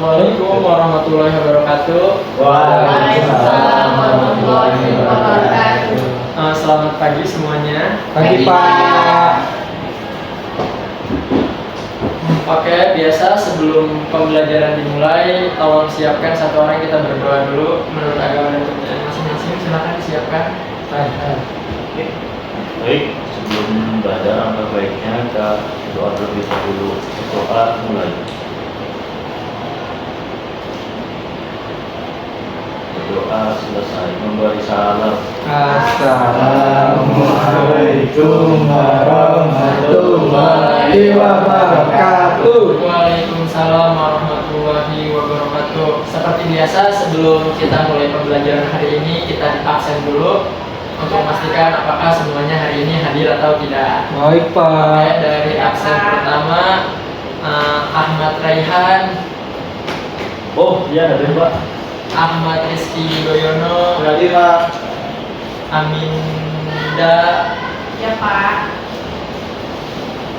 Assalamualaikum warahmatullahi wabarakatuh. Waalaikumsalam warahmatullahi wabarakatuh. Selamat pagi semuanya. Pagi Pak. Oke, biasa sebelum pembelajaran dimulai, tolong siapkan satu orang, kita berdoa dulu menurut agama dan kepercayaan masing-masing. Silakan disiapkan. Baik, sebelum belajar angka baiknya kita doa terlebih dahulu. Doa mulai. Doa selesai, memberi salam. Assalamualaikum warahmatullahi wabarakatuh. Waalaikumsalam warahmatullahi wabarakatuh. Seperti biasa, sebelum kita mulai pembelajaran hari ini, kita absen dulu untuk memastikan apakah semuanya hari ini hadir atau tidak. Baik Pak. Oke, dari absen pertama Ahmad Raihan, Oh iya, hadir Pak. Ahmad Rizky Yudhoyono, Hadir Pak. Aminda, Ya Pak.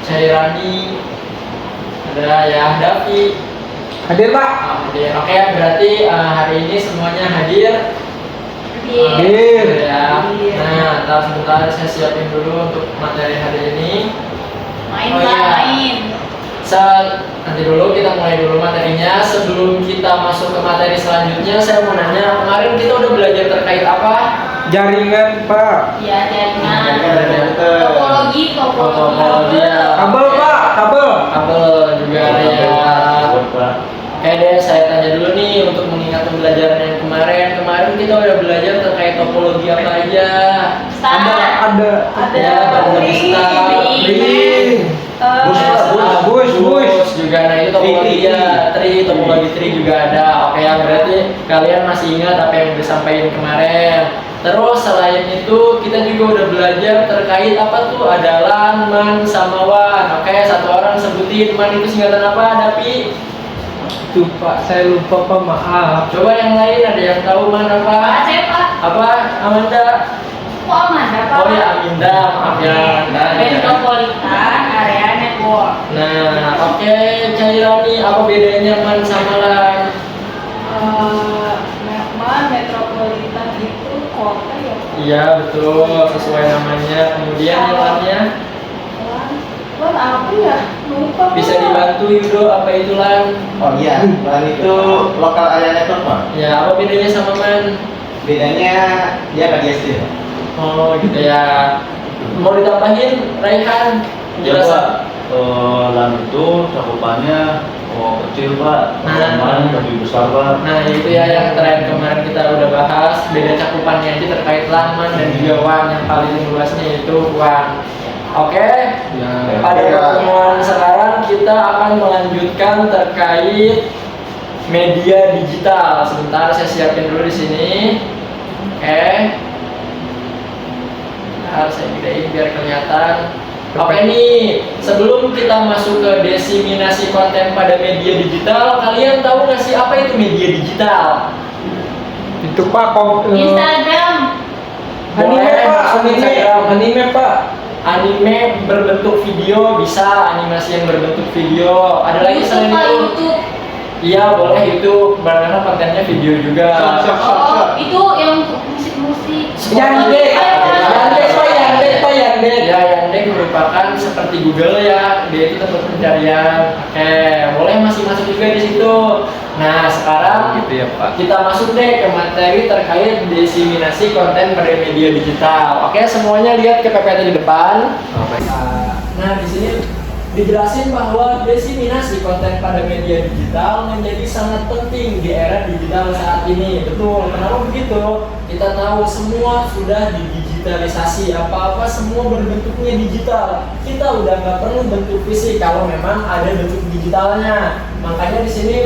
Cairani, ada ya Davi. Hadir Pak. Hadir. Oke, berarti hari ini semuanya hadir. Hadir. Ya. Nah, sebentar saya siapin dulu untuk materi hari ini. Main Oh, Pak, iya. main. Nanti dulu kita mulai dulu materinya. Sebelum kita masuk ke materi selanjutnya, saya mau nanya, kemarin kita udah belajar terkait apa? Jaringan Pak. Iya, Ya jaringan. Topologi ya. Kabel Pak, kabel. Kabel juga ada ya. Buat Pak. Oke deh, saya tanya dulu nih untuk mengingat pembelajaran yang kemarin. Kemarin kita udah belajar terkait topologi apa aja? Ada. Ya, Ring. Bus juga. Nah, itu topologi ya. Topologi tri juga ada. Oke, ya berarti kalian masih ingat apa yang disampaikan kemarin. Terus selain itu kita juga udah belajar terkait apa tuh, ada LAN, MAN, sama WAN. Oke, satu orang sebutin MAN itu singkatan apa, Dapi? Tuh Pak, saya lupa Pak, maaf. Coba yang lain ada yang tahu MAN apa? Saya Pak. Apa? Amanda? Kok Amanda Pak? Oh ya, Aminda, maaf ya. Metropolitan Area Network. Nah, oke, Cairani, apa bedanya MAN sama LAN? Metropolitan itu kota ya Pak? Iya, betul, sesuai namanya. Kemudian yang LAN-nya LAN apa ya? Lupa Pak. bisa dibantu Yudo, apa itu LAN? Oh iya, LAN itu lokal area network Pak. Ya, apa bedanya sama MAN? Bedanya dia KDSD. Oh, gitu ya. Mau ditambahin, Raihan? Ya Jelas. Pak. LAN itu cakupannya kecil Pak. Nah. MAN lebih besar Pak. Nah, itu ya yang terakhir kemarin kita udah bahas, beda cakupannya aja terkait LAN, MAN, dan juga WAN. Yang paling luasnya itu WAN. Oke, pada pertemuan sekarang kita akan melanjutkan terkait media digital. Sebentar saya siapin dulu di sini. Oke. Harus saya gedein biar kelihatan. Oke nih, sebelum kita masuk ke diseminasi konten pada media digital, kalian tahu nggak sih apa itu media digital? Itu Pak, Boleh Instagram. Anime Pak, masuk Instagram. anime Pak. Anime berbentuk video bisa, animasi yang berbentuk video. Ada lagi selain itu? YouTube. Iya, boleh YouTube, karena kontennya video juga. Oh, itu yang musik-musik. Yandex. Pak, Yandex. Ya, Yandex merupakan seperti Google ya, dia itu tempat pencarian. Oke, boleh masih masuk juga di situ. Nah, sekarang Gitu ya Pak. kita masuk deh ke materi terkait diseminasi konten pada media digital. Oke, semuanya lihat ke PPT di depan. Nah, di sini dijelasin bahwa diseminasi konten pada media digital menjadi sangat penting di era digital saat ini. Betul, kenapa begitu? Kita tahu semua sudah didigitalisasi, apa-apa semua berbentuknya digital. Kita udah nggak perlu bentuk fisik kalau memang ada bentuk digitalnya. Makanya di sini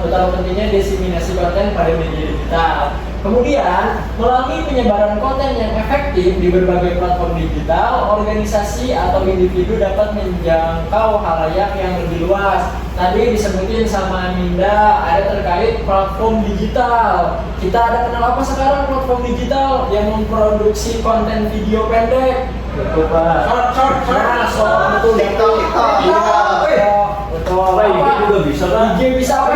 betapa pentingnya diseminasi konten pada media digital. Kemudian, melalui penyebaran konten yang efektif di berbagai platform digital, organisasi atau individu dapat menjangkau halayak yang lebih luas. Tadi disebutin sama Aminda, ada terkait platform digital. Kita ada kenal apa sekarang platform digital yang memproduksi konten video pendek? Betul Pak. Short. Nah, short itu TikTok. Iya, betul. Betul. Apa IG juga bisa kan? IG bisa apa?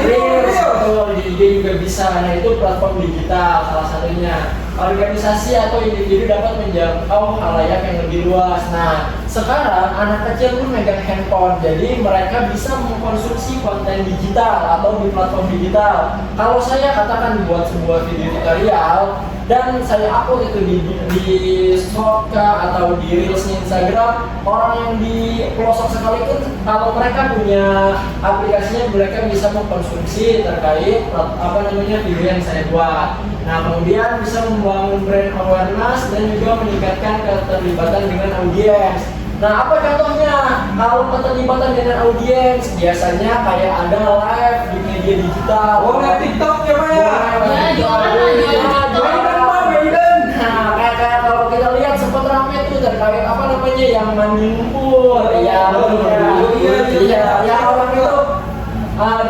Reels, betul. Di IG juga bisa. Nah itu platform digital salah satunya. Organisasi atau individu dapat menjangkau halayak yang lebih luas. Nah, sekarang anak kecil pun megang handphone, jadi mereka bisa mengkonsumsi konten digital atau di platform digital. Kalau saya katakan buat sebuah video tutorial dan saya upload itu di Shortcut atau di Reelsnya Instagram, orang yang di pelosok sekalipun kalau mereka punya aplikasinya mereka bisa mengkonsumsi terkait video yang saya buat. Nah, kemudian bisa membangun brand awareness dan juga meningkatkan keterlibatan dengan audiens. Nah, apa contohnya? Kalau keterlibatan dengan audiens, biasanya kayak ada live di media digital. Oh, live TikTok ya, Pak ya? Ya, jualan. Nah, kayak kalau kita lihat sempat ramai tuh terkait apa namanya yang mandi lumpur. Iya, yang orang itu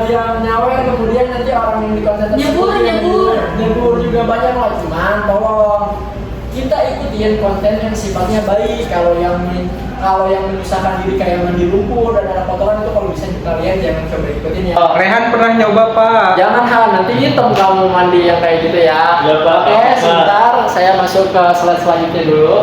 dia nyawer kemudian nanti orang yang di konten nyebur juga banyak loh. Cuman tolong kita ikutin konten yang sifatnya baik. Kalau yang menyusahkan diri kayak mandi lumpur dan ada kotoran itu kalau bisa kalian jangan coba ikutin ya. Rehan pernah nyoba, Pak. Jangan nanti hitam kamu mandi yang kayak gitu ya. Ya, Pak. Oke, sebentar saya masuk ke slide selanjutnya dulu.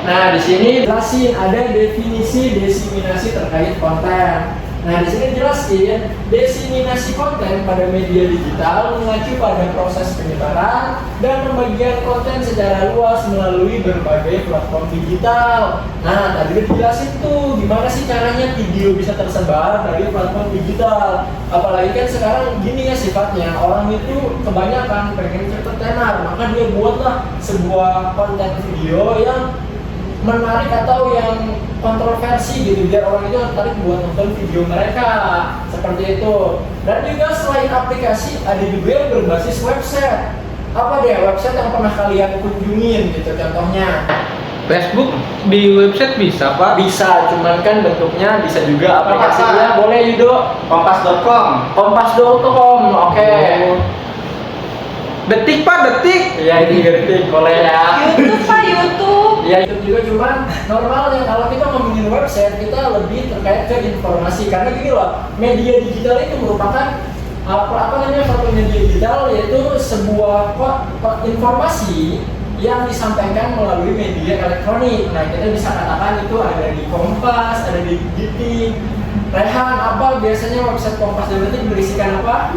Nah, di sini jelasin ada definisi diseminasi terkait konten. Nah, di sini jelasin diseminasi konten pada media digital mengacu pada proses penyebaran dan pembagian konten secara luas melalui berbagai platform digital. Nah, tadi udah dijelasin tuh gimana sih caranya video bisa tersebar dari platform digital. Apalagi kan sekarang gini ya sifatnya, orang itu kebanyakan pengen cepet tenar, maka dia buatlah sebuah konten video yang menarik atau yang kontroversi gitu biar orang itu tertarik buat nonton video mereka seperti itu. Dan juga selain aplikasi ada juga yang berbasis website. Apa deh website yang pernah kalian kunjungin gitu contohnya? Facebook di website bisa, Pak? Bisa, cuman kan bentuknya bisa juga aplikasinya. Boleh Yudo? Kompas.com. Kompas.com, oke. Detik, Pak, detik. Iya ini detik, boleh ya. YouTube, Pak, YouTube. Ya itu juga cuman normalnya kalau kita ngomongin website kita lebih terkait ke informasi karena gini loh, media digital itu merupakan satu media digital yaitu sebuah informasi yang disampaikan melalui media elektronik. Nah kita bisa katakan itu ada di Kompas, ada di Detik. Rehan, apa biasanya website Kompas dan Detik berisikan apa?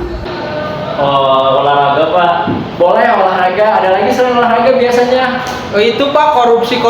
Olahraga, Pak. Boleh olahraga, ada lagi selain olahraga biasanya. Oh, itu, Pak, korupsi.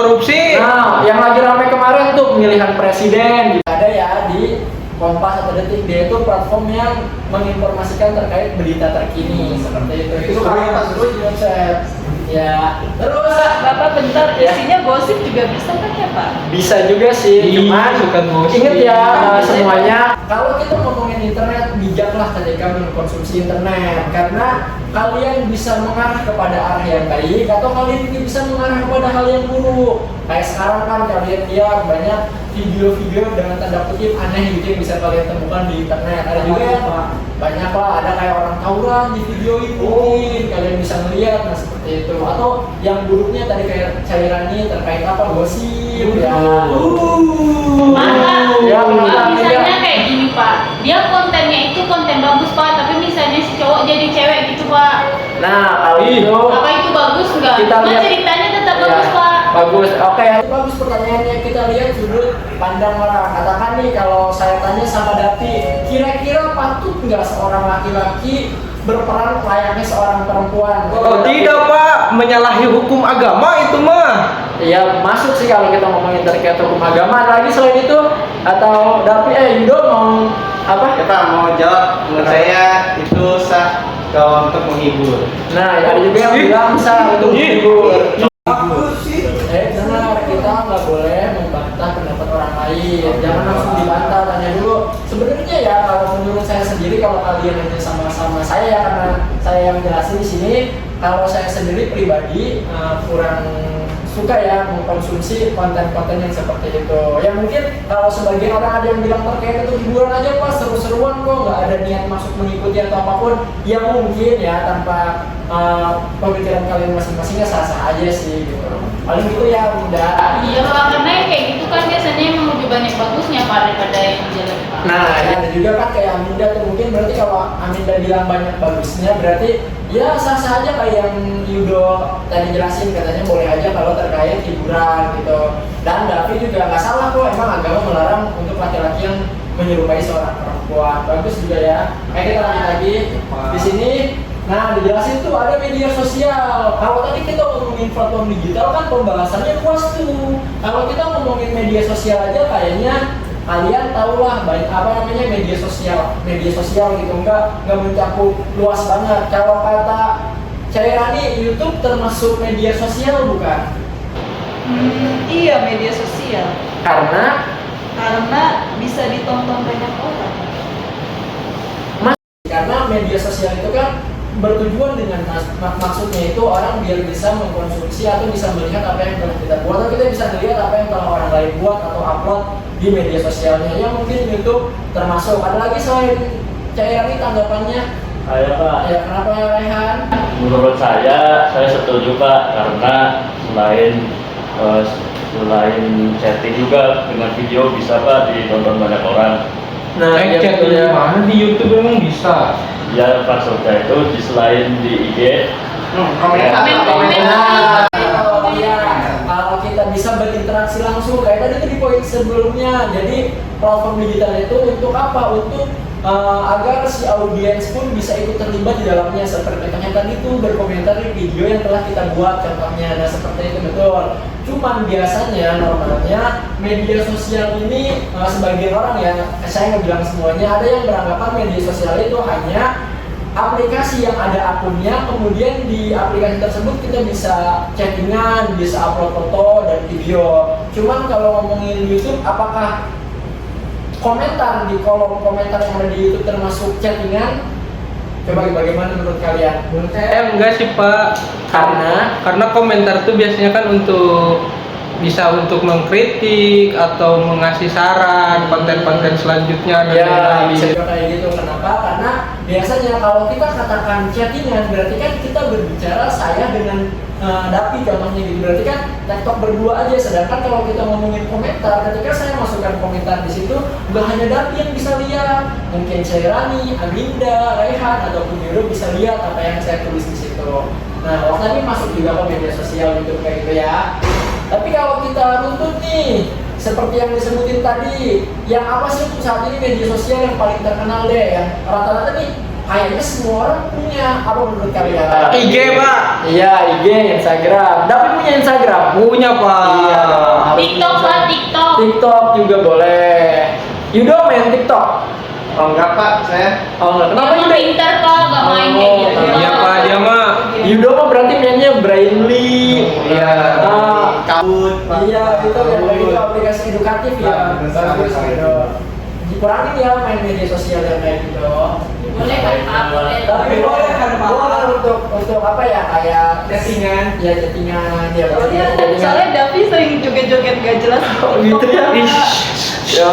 Nah, yang lagi ramai kemarin tuh pemilihan presiden. Ada ya di Kompas atau Detik, dia itu platform yang menginformasikan terkait berita terkini seperti itu. Itu kalian harus di website. Ya, terus Bapak bentar, isinya gosip juga bisa kan ya, Pak? bisa juga sih, cuman suka gosip. inget ya semuanya. Kalau kita ngomongin internet, bijaklah ketika mengkonsumsi internet karena kalian bisa mengarah kepada arah yang baik atau kalian juga bisa mengarah kepada hal yang buruk. Kayak sekarang kan kalian lihat banyak video-video dengan tanda kutip aneh gitu yang bisa kalian temukan di internet. Ada juga yang banyak lah, ada kayak orang tawuran di video itu, kalian bisa melihat, nah seperti itu. Atau yang buruknya tadi kayak cairannya terkait apa gosip ya. Ya, Misalnya kayak gini, Pak. Dia kontennya itu konten bagus, Pak, tapi misalnya si cowok jadi cewek gitu, Pak. Nah, kalau itu Apa itu bagus nggak? Kita Cuma lihat. ceritanya tetap ya, bagus, Pak. bagus. Oke, itu bagus pertanyaannya. Kita lihat sudut pandang orang. Katakan nih kalau saya tanya sama Dapi, kira-kira patut nggak seorang laki-laki berperan layaknya seorang perempuan? Oh, tidak, Pak. Menyalahi hukum agama itu mah. Iya, masuk sih kalau kita ngomongin terkait hukum agama. Lagi selain itu atau Dapi Yudo mau apa? Ya Pak, mau jawab, menurut saya itu sah kalau untuk menghibur. Nah, ada juga yang bilang sah untuk menghibur. Benar, kita nggak boleh membantah pendapat orang lain. Jangan langsung dibantah, tanya dulu. Sebenarnya ya, kalau menurut saya sendiri kalau kalian nanya sama saya ya, karena saya yang jelasin di sini, kalau saya sendiri pribadi kurang suka ya mengkonsumsi konten-konten yang seperti itu. Ya mungkin kalau sebagian orang ada yang bilang terkait itu hiburan aja Pak, seru-seruan kok, nggak ada niat masuk mengikuti atau apapun. Ya mungkin ya tanpa pemikiran kalian masing-masing ya sah-sah aja sih gitu. Paling gitu ya udah. Iya Pak, karena yang kayak gitu kan biasanya emang lebih banyak bagusnya Pak daripada yang jelek Pak. Nah, ya, ada juga kan kayak Aminda tuh, mungkin berarti kalau Aminda bilang banyak bagusnya berarti ya sah-sah aja kayak yang Yudo tadi jelasin, katanya boleh aja kalau terkait hiburan gitu. Dan Davi juga nggak salah kok, emang agama melarang untuk laki-laki yang menyerupai seorang perempuan. Bagus juga ya. Kayak kita lanjut lagi di sini. Nah, dijelasin tuh ada media sosial. Kalau tadi kita ngomongin platform digital kan pembahasannya luas tuh. Kalau kita ngomongin media sosial aja kayaknya kalian tahulah banyak apa namanya media sosial gitu, nggak mencakup luas banget. Kalau kata Cairani, YouTube termasuk media sosial bukan? Iya, media sosial. Karena Bisa ditonton banyak orang. karena media sosial itu kan bertujuan dengan maksudnya itu orang biar bisa mengkonsumsi atau bisa melihat apa yang telah kita buat, atau kita bisa melihat apa yang telah orang lain buat atau upload di media sosialnya. Ya mungkin YouTube termasuk. Ada lagi selain Cairani tanggapannya? Saya Pak, Ya kenapa ya Rehan? menurut saya setuju Pak, karena selain chatting juga dengan video bisa Pak ditonton banyak orang. Nah, ya, Chat betul ya. mana di YouTube emang bisa. Ya maksudnya itu selain di IG, Komen-komen. Nah, kalau kita bisa berinteraksi langsung kayak tadi tuh di poin sebelumnya. Jadi platform digital itu untuk apa? Untuk agar si audiens pun bisa ikut terlibat di dalamnya, seperti contohnya tadi tuh berkomentar di video yang telah kita buat contohnya. Nah seperti itu betul. Cuman biasanya normalnya media sosial ini sebagian orang ya, saya nggak bilang semuanya, ada yang beranggapan media sosial itu hanya aplikasi yang ada akunnya, kemudian di aplikasi tersebut kita bisa chattingan, bisa upload foto dan video. Cuman kalau ngomongin YouTube, apakah komentar di kolom komentar yang ada di YouTube termasuk chattingan? Coba bagaimana menurut kalian? Menurut saya Enggak sih Pak. Karena komentar tuh biasanya kan bisa untuk mengkritik atau mengasih saran konten-konten selanjutnya dan ya lain-lain. bisa juga kayak gitu. Kenapa? Karena biasanya kalau kita katakan chattingan berarti kan kita berbicara saya dengan Dapi contohnya gitu, berarti kan TikTok berdua aja. Sedangkan kalau kita ngomongin komentar, ketika saya masukkan komentar di situ bukan hanya Dapi yang bisa lihat, mungkin Cairani, Aminda, Rehan ataupun Yudo bisa lihat apa yang saya tulis di situ. Nah, waktu ini masuk juga ke media sosial gitu kayak gitu ya. Tapi kalau kita runtut nih, seperti yang disebutin tadi, yang apa sih untuk saat ini media sosial yang paling terkenal deh, yang rata-rata nih kayaknya semua orang punya, apa menurut kalian? IG Pak. Iya, IG, Instagram. Tapi punya Instagram? Punya Pak. Iya. TikTok Pak, TikTok. TikTok juga boleh. Yudo main TikTok? Oh enggak Pak, saya Oh enggak, Dia kenapa mah Yudo? pintar Pak, gak main kayak gitu. Iya Pak, dia mah. Yudo mah berarti mainnya Brainly. Iya. kabut Pak. Iya, itu yang kayak gitu aplikasi edukatif ya. Bagus gitu. Dikurangin ya main media sosial yang kayak gitu. Boleh kan Pak, boleh. Tapi boleh kan untuk apa ya, kayak Chattingan. ya chattingan ya. Soalnya Davi sering joget-joget gak jelas. Oh, gitu ya. Ya,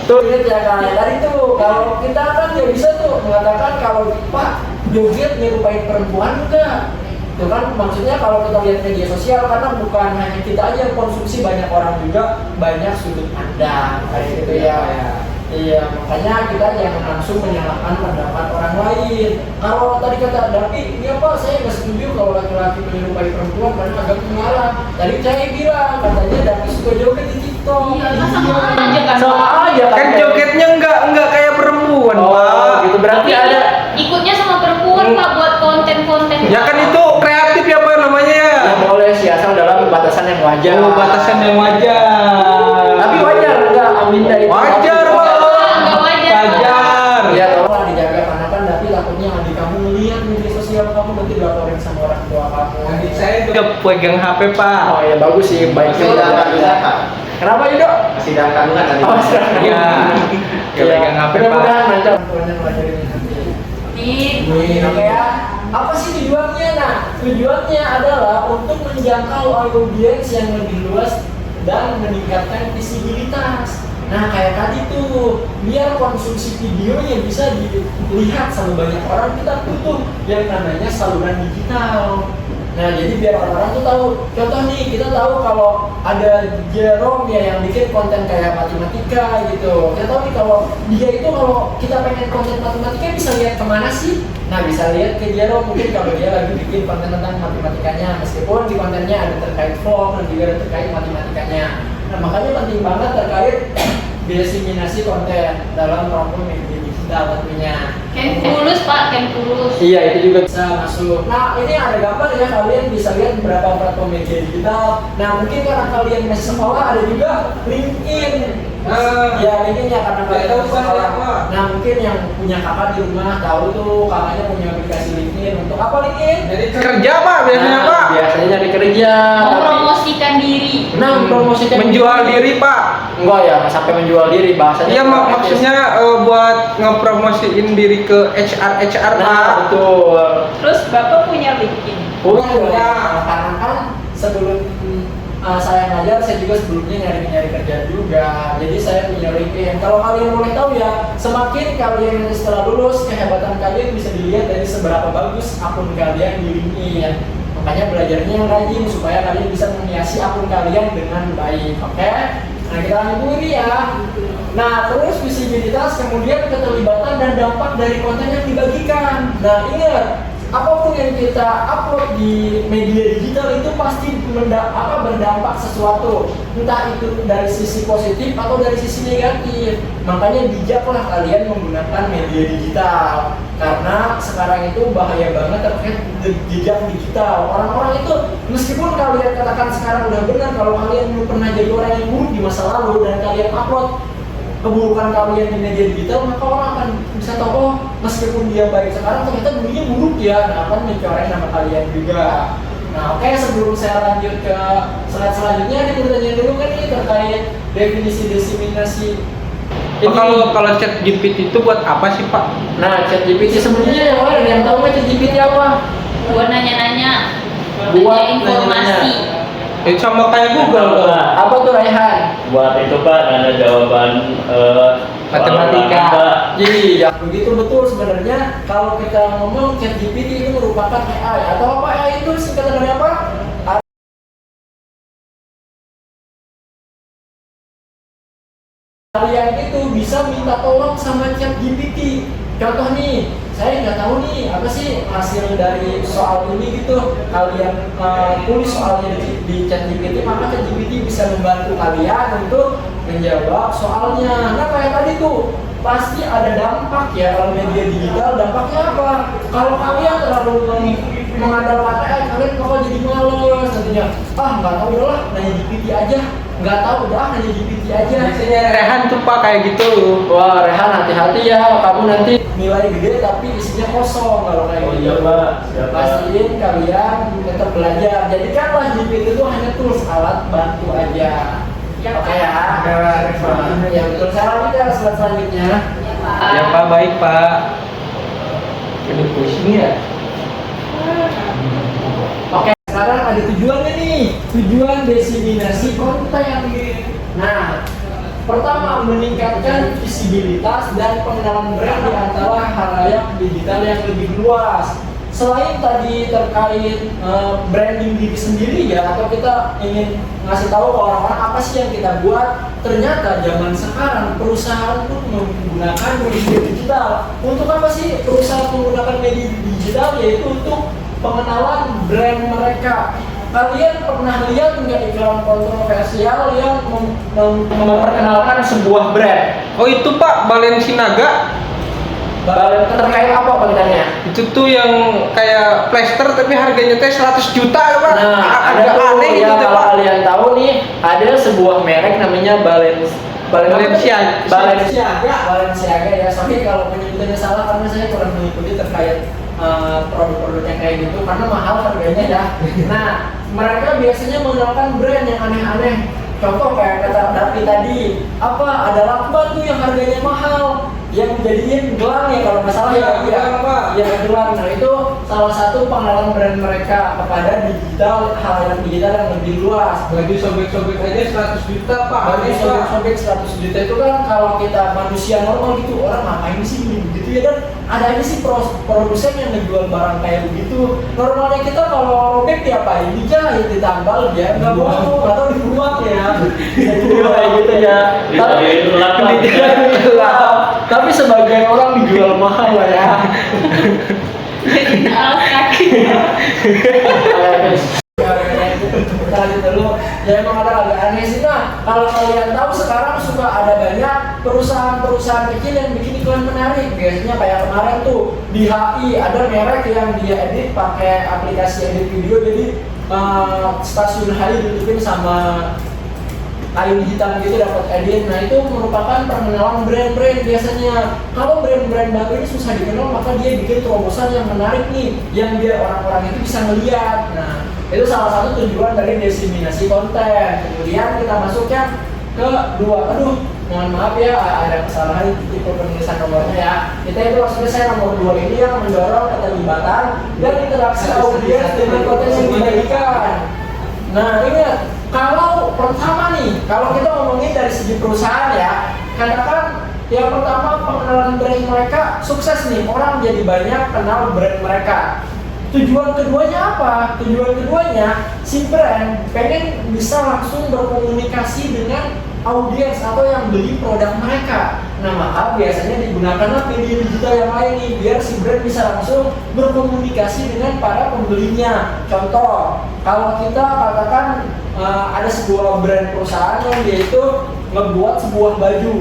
tuh ingat ya kan tadi tuh kalau kita kan ya bisa tuh mengatakan kalau Pak joget nyerupai perempuan enggak? Itu kan maksudnya kalau kita lihat media sosial karena bukan hanya kita aja yang konsumsi, banyak orang juga banyak sudut pandang kayak gitu ya. Iya, makanya kita jangan langsung menyalahkan pendapat orang lain. Kalau tadi kata Dapi, iya Pak, saya nggak setuju kalau laki-laki menyerupai perempuan karena agak mengarah. Tadi saya bilang, katanya Dapi suka joget di TikTok. Iya, kan sama aja kan. Sama aja Kan jogetnya enggak kayak perempuan Oh, Pak. gitu berarti Tapi ada. ikutnya sama perempuan Pak buat konten-konten. Ya kan itu kreatif ya Pak namanya ya. Ya boleh sih asal dalam batasan yang wajar. Oh, batasan yang wajar. Tapi wajar enggak Aminda itu? Wajar Pak. Enggak wajar. Wajar. Ya tolonglah dijaga karena kan Dapi takutnya adik kamu ngeliat media sosial kamu nanti dilaporin sama orang tua kamu. Adik saya Udah pegang HP Pak. Oh ya bagus sih, baik masih juga. daftar juga Pak. Kenapa Yudo? Masih daftar juga tadi. Oh, sedang. Iya. Pegang HP Pak. Mudah-mudahan lancar. Tuanya ngelajarin. Nih. Oke ya. Apa sih tujuannya? Nah, tujuannya adalah untuk menjangkau audiens yang lebih luas dan meningkatkan visibilitas. Nah, kayak tadi tuh, biar konsumsi videonya bisa dilihat sama banyak orang, kita butuh yang namanya saluran digital. Nah, jadi biar orang-orang tuh tahu. Contoh nih, kita tahu kalau ada Jerome ya yang bikin konten kayak matematika gitu. Kita tahu nih kalau dia itu kalau kita pengen konten matematika bisa lihat kemana sih? Nah, bisa lihat ke Jerome mungkin kalau dia lagi bikin konten tentang matematikanya. Meskipun di kontennya ada terkait vlog dan juga ada terkait matematikanya. Nah, makanya penting banget terkait diseminasi konten dalam platform media digital tentunya. Ken Kulus Pak, Ken Kulus. Iya, itu juga bisa masuk. Nah, ini ada gambar ya, kalian bisa lihat beberapa platform media digital. Nah, mungkin karena kalian masih sekolah, ada juga LinkedIn. Ya, LinkedIn ya karena kalian masih sekolah. Nah, mungkin yang punya kakak di rumah tahu tuh kakaknya punya aplikasi LinkedIn. Untuk apa LinkedIn? Jadi kerja Pak biasanya Nah, Pak. biasanya nyari kerja. Mempromosikan diri. Nah, mempromosikan Menjual diri Pak. Enggak ya, nggak sampai menjual diri bahasanya. Iya maksudnya buat ngepromosiin diri ke HR Nah, Pak. betul. Terus Bapak punya LinkedIn? Punya. Karena kan sebelum saya ngajar, saya juga sebelumnya nyari kerja juga. Jadi saya punya LinkedIn. Kalau kalian boleh tahu ya, semakin kalian nanti setelah lulus, kehebatan kalian bisa dilihat dari seberapa bagus akun kalian di LinkedIn. Makanya belajarnya yang rajin supaya kalian bisa menghiasi akun kalian dengan baik. Oke? Nah, kita lanjut ini ya. Nah, terus visibilitas, kemudian keterlibatan dan dampak dari konten yang dibagikan. Nah, ingat, apapun yang kita upload di media digital itu pasti berdampak sesuatu, entah itu dari sisi positif atau dari sisi negatif. Makanya bijaklah kalian menggunakan media digital, karena sekarang itu bahaya banget terkait jejak digital. Orang-orang itu meskipun kalian katakan sekarang udah benar kalau kalian belum pernah jadi orang yang buruk di masa lalu dan kalian upload keburukan kalian di media digital, maka orang akan bisa tahu, oh meskipun dia baik sekarang ternyata dulunya buruk ya, nah akan mencoreng nama kalian juga. Nah, oke, sebelum saya lanjut ke slide selanjutnya, ini bertanya dulu kan ini terkait definisi diseminasi. Kalau chat GPT itu buat apa sih Pak? Nah, chat GPT sebenarnya yang lain yang tahu nggak chat GPT apa? Buat nanya-nanya. Buat Nanya informasi. Sama kayak Google loh. Apa tuh Raihan? Buat itu Pak, ada jawaban Matematika. Iya, begitu betul sebenarnya. Kalau kita ngomong chat GPT itu merupakan AI atau apa AI itu singkatan dari apa? Kalian itu bisa minta tolong sama chat GPT. Contoh nih, saya nggak tahu nih apa sih hasil dari soal ini gitu. Kalian tulis soalnya di chat GPT, maka chat GPT bisa membantu kalian untuk menjawab soalnya. Nah, kayak tadi tuh pasti ada dampak ya kalau media digital. Dampaknya apa? Kalau kalian terlalu mengandalkan AI, kalian bakal jadi malas nantinya. Ah, nggak tahu udahlah, nanya GPT aja. Nggak tahu udah nanya GPT aja. Biasanya Rehan tuh Pak kayak gitu. Wah, Rehan hati-hati ya, kamu nanti nilai gede tapi isinya kosong kalau kayak Oh gitu. iya Pak, siapa? Pastiin kalian tetap belajar. Jadikanlah GPT itu hanya tools, alat bantu aja. Oke ya. Ya betul. Saya lanjut ya slide selanjutnya. Ya Pak, baik Pak. Ini pusing ya. Oke, sekarang ada tujuannya nih. Tujuan diseminasi konten. Nah, pertama meningkatkan visibilitas dan pengenalan brand di antara khalayak digital yang lebih luas. Selain tadi terkait branding diri sendiri ya, atau kita ingin ngasih tahu ke orang-orang apa sih yang kita buat, ternyata zaman sekarang perusahaan pun menggunakan media digital. Untuk apa sih perusahaan menggunakan media digital? Yaitu untuk pengenalan brand mereka. Kalian pernah lihat nggak iklan kontroversial yang memperkenalkan sebuah brand? Oh itu Pak, Balenciaga. Terkait apa kontennya? Itu tuh yang kayak plester tapi harganya teh 100 juta ya Pak. Nah, ada Agak tuh aneh ya, gitu kalau Pak. kalian tahu nih, ada sebuah merek namanya Balenciaga ya. Sorry kalau penyebutannya salah karena saya kurang mengikuti terkait produk-produknya kayak gitu karena mahal harganya ya. Nah, mereka biasanya menggunakan brand yang aneh-aneh. Contoh kayak kata Dapi tadi, apa ada lakban tuh yang harganya mahal. yang jadiin gelang ya kalau nggak salah Iya, gelang, Pak. ya gelang. Nah itu salah satu pengenalan brand mereka kepada digital, hal yang digital yang lebih luas. Baju sobek-sobek aja 100 juta Pak. Bagi Habis Pak. sobek-sobek 100 juta itu kan kalau kita manusia normal gitu, orang ngapain sih beli begitu ya, dan ada aja sih produsen yang ngejual barang kayak begitu. Normalnya kita kalau robek diapain? Dijahit, ditambal biar nggak bau atau dibuat ya. Jadi kayak gitu ya. Tapi sebagian orang dijual mahal lah ya. Jadi alas kaki. Tadi dulu ya emang ada agak aneh sih. Nah kalau kalian tahu sekarang suka ada banyak perusahaan-perusahaan kecil yang bikin iklan menarik. Biasanya kayak kemarin tuh di HI ada merek yang dia edit pakai aplikasi edit video, jadi stasiun HI ditutupin sama kain hitam gitu dapat edit. Nah itu merupakan perkenalan brand-brand biasanya. Kalau brand-brand baru ini susah dikenal, maka dia bikin terobosan yang menarik nih, yang biar orang-orang itu bisa melihat. Nah itu salah satu tujuan dari diseminasi konten. Kemudian kita masuknya ke mohon maaf ya ada kesalahan di penulisan nomornya ya. Kita itu maksudnya saya nomor 2 ini yang mendorong keterlibatan dan interaksi audiens dengan konten yang dibagikan. Nah ingat, kalau pertama nih, kalau kita ngomongin dari segi perusahaan ya, katakan yang pertama pengenalan brand mereka sukses nih, orang jadi banyak kenal brand mereka. Tujuan keduanya apa? Tujuan keduanya si brand pengen bisa langsung berkomunikasi dengan audiens atau yang beli produk mereka. Nah maka biasanya digunakanlah media digital yang lain nih, biar si brand bisa langsung berkomunikasi dengan para pembelinya. Contoh, kalau kita katakan ada sebuah brand perusahaan yang dia itu ngebuat sebuah baju.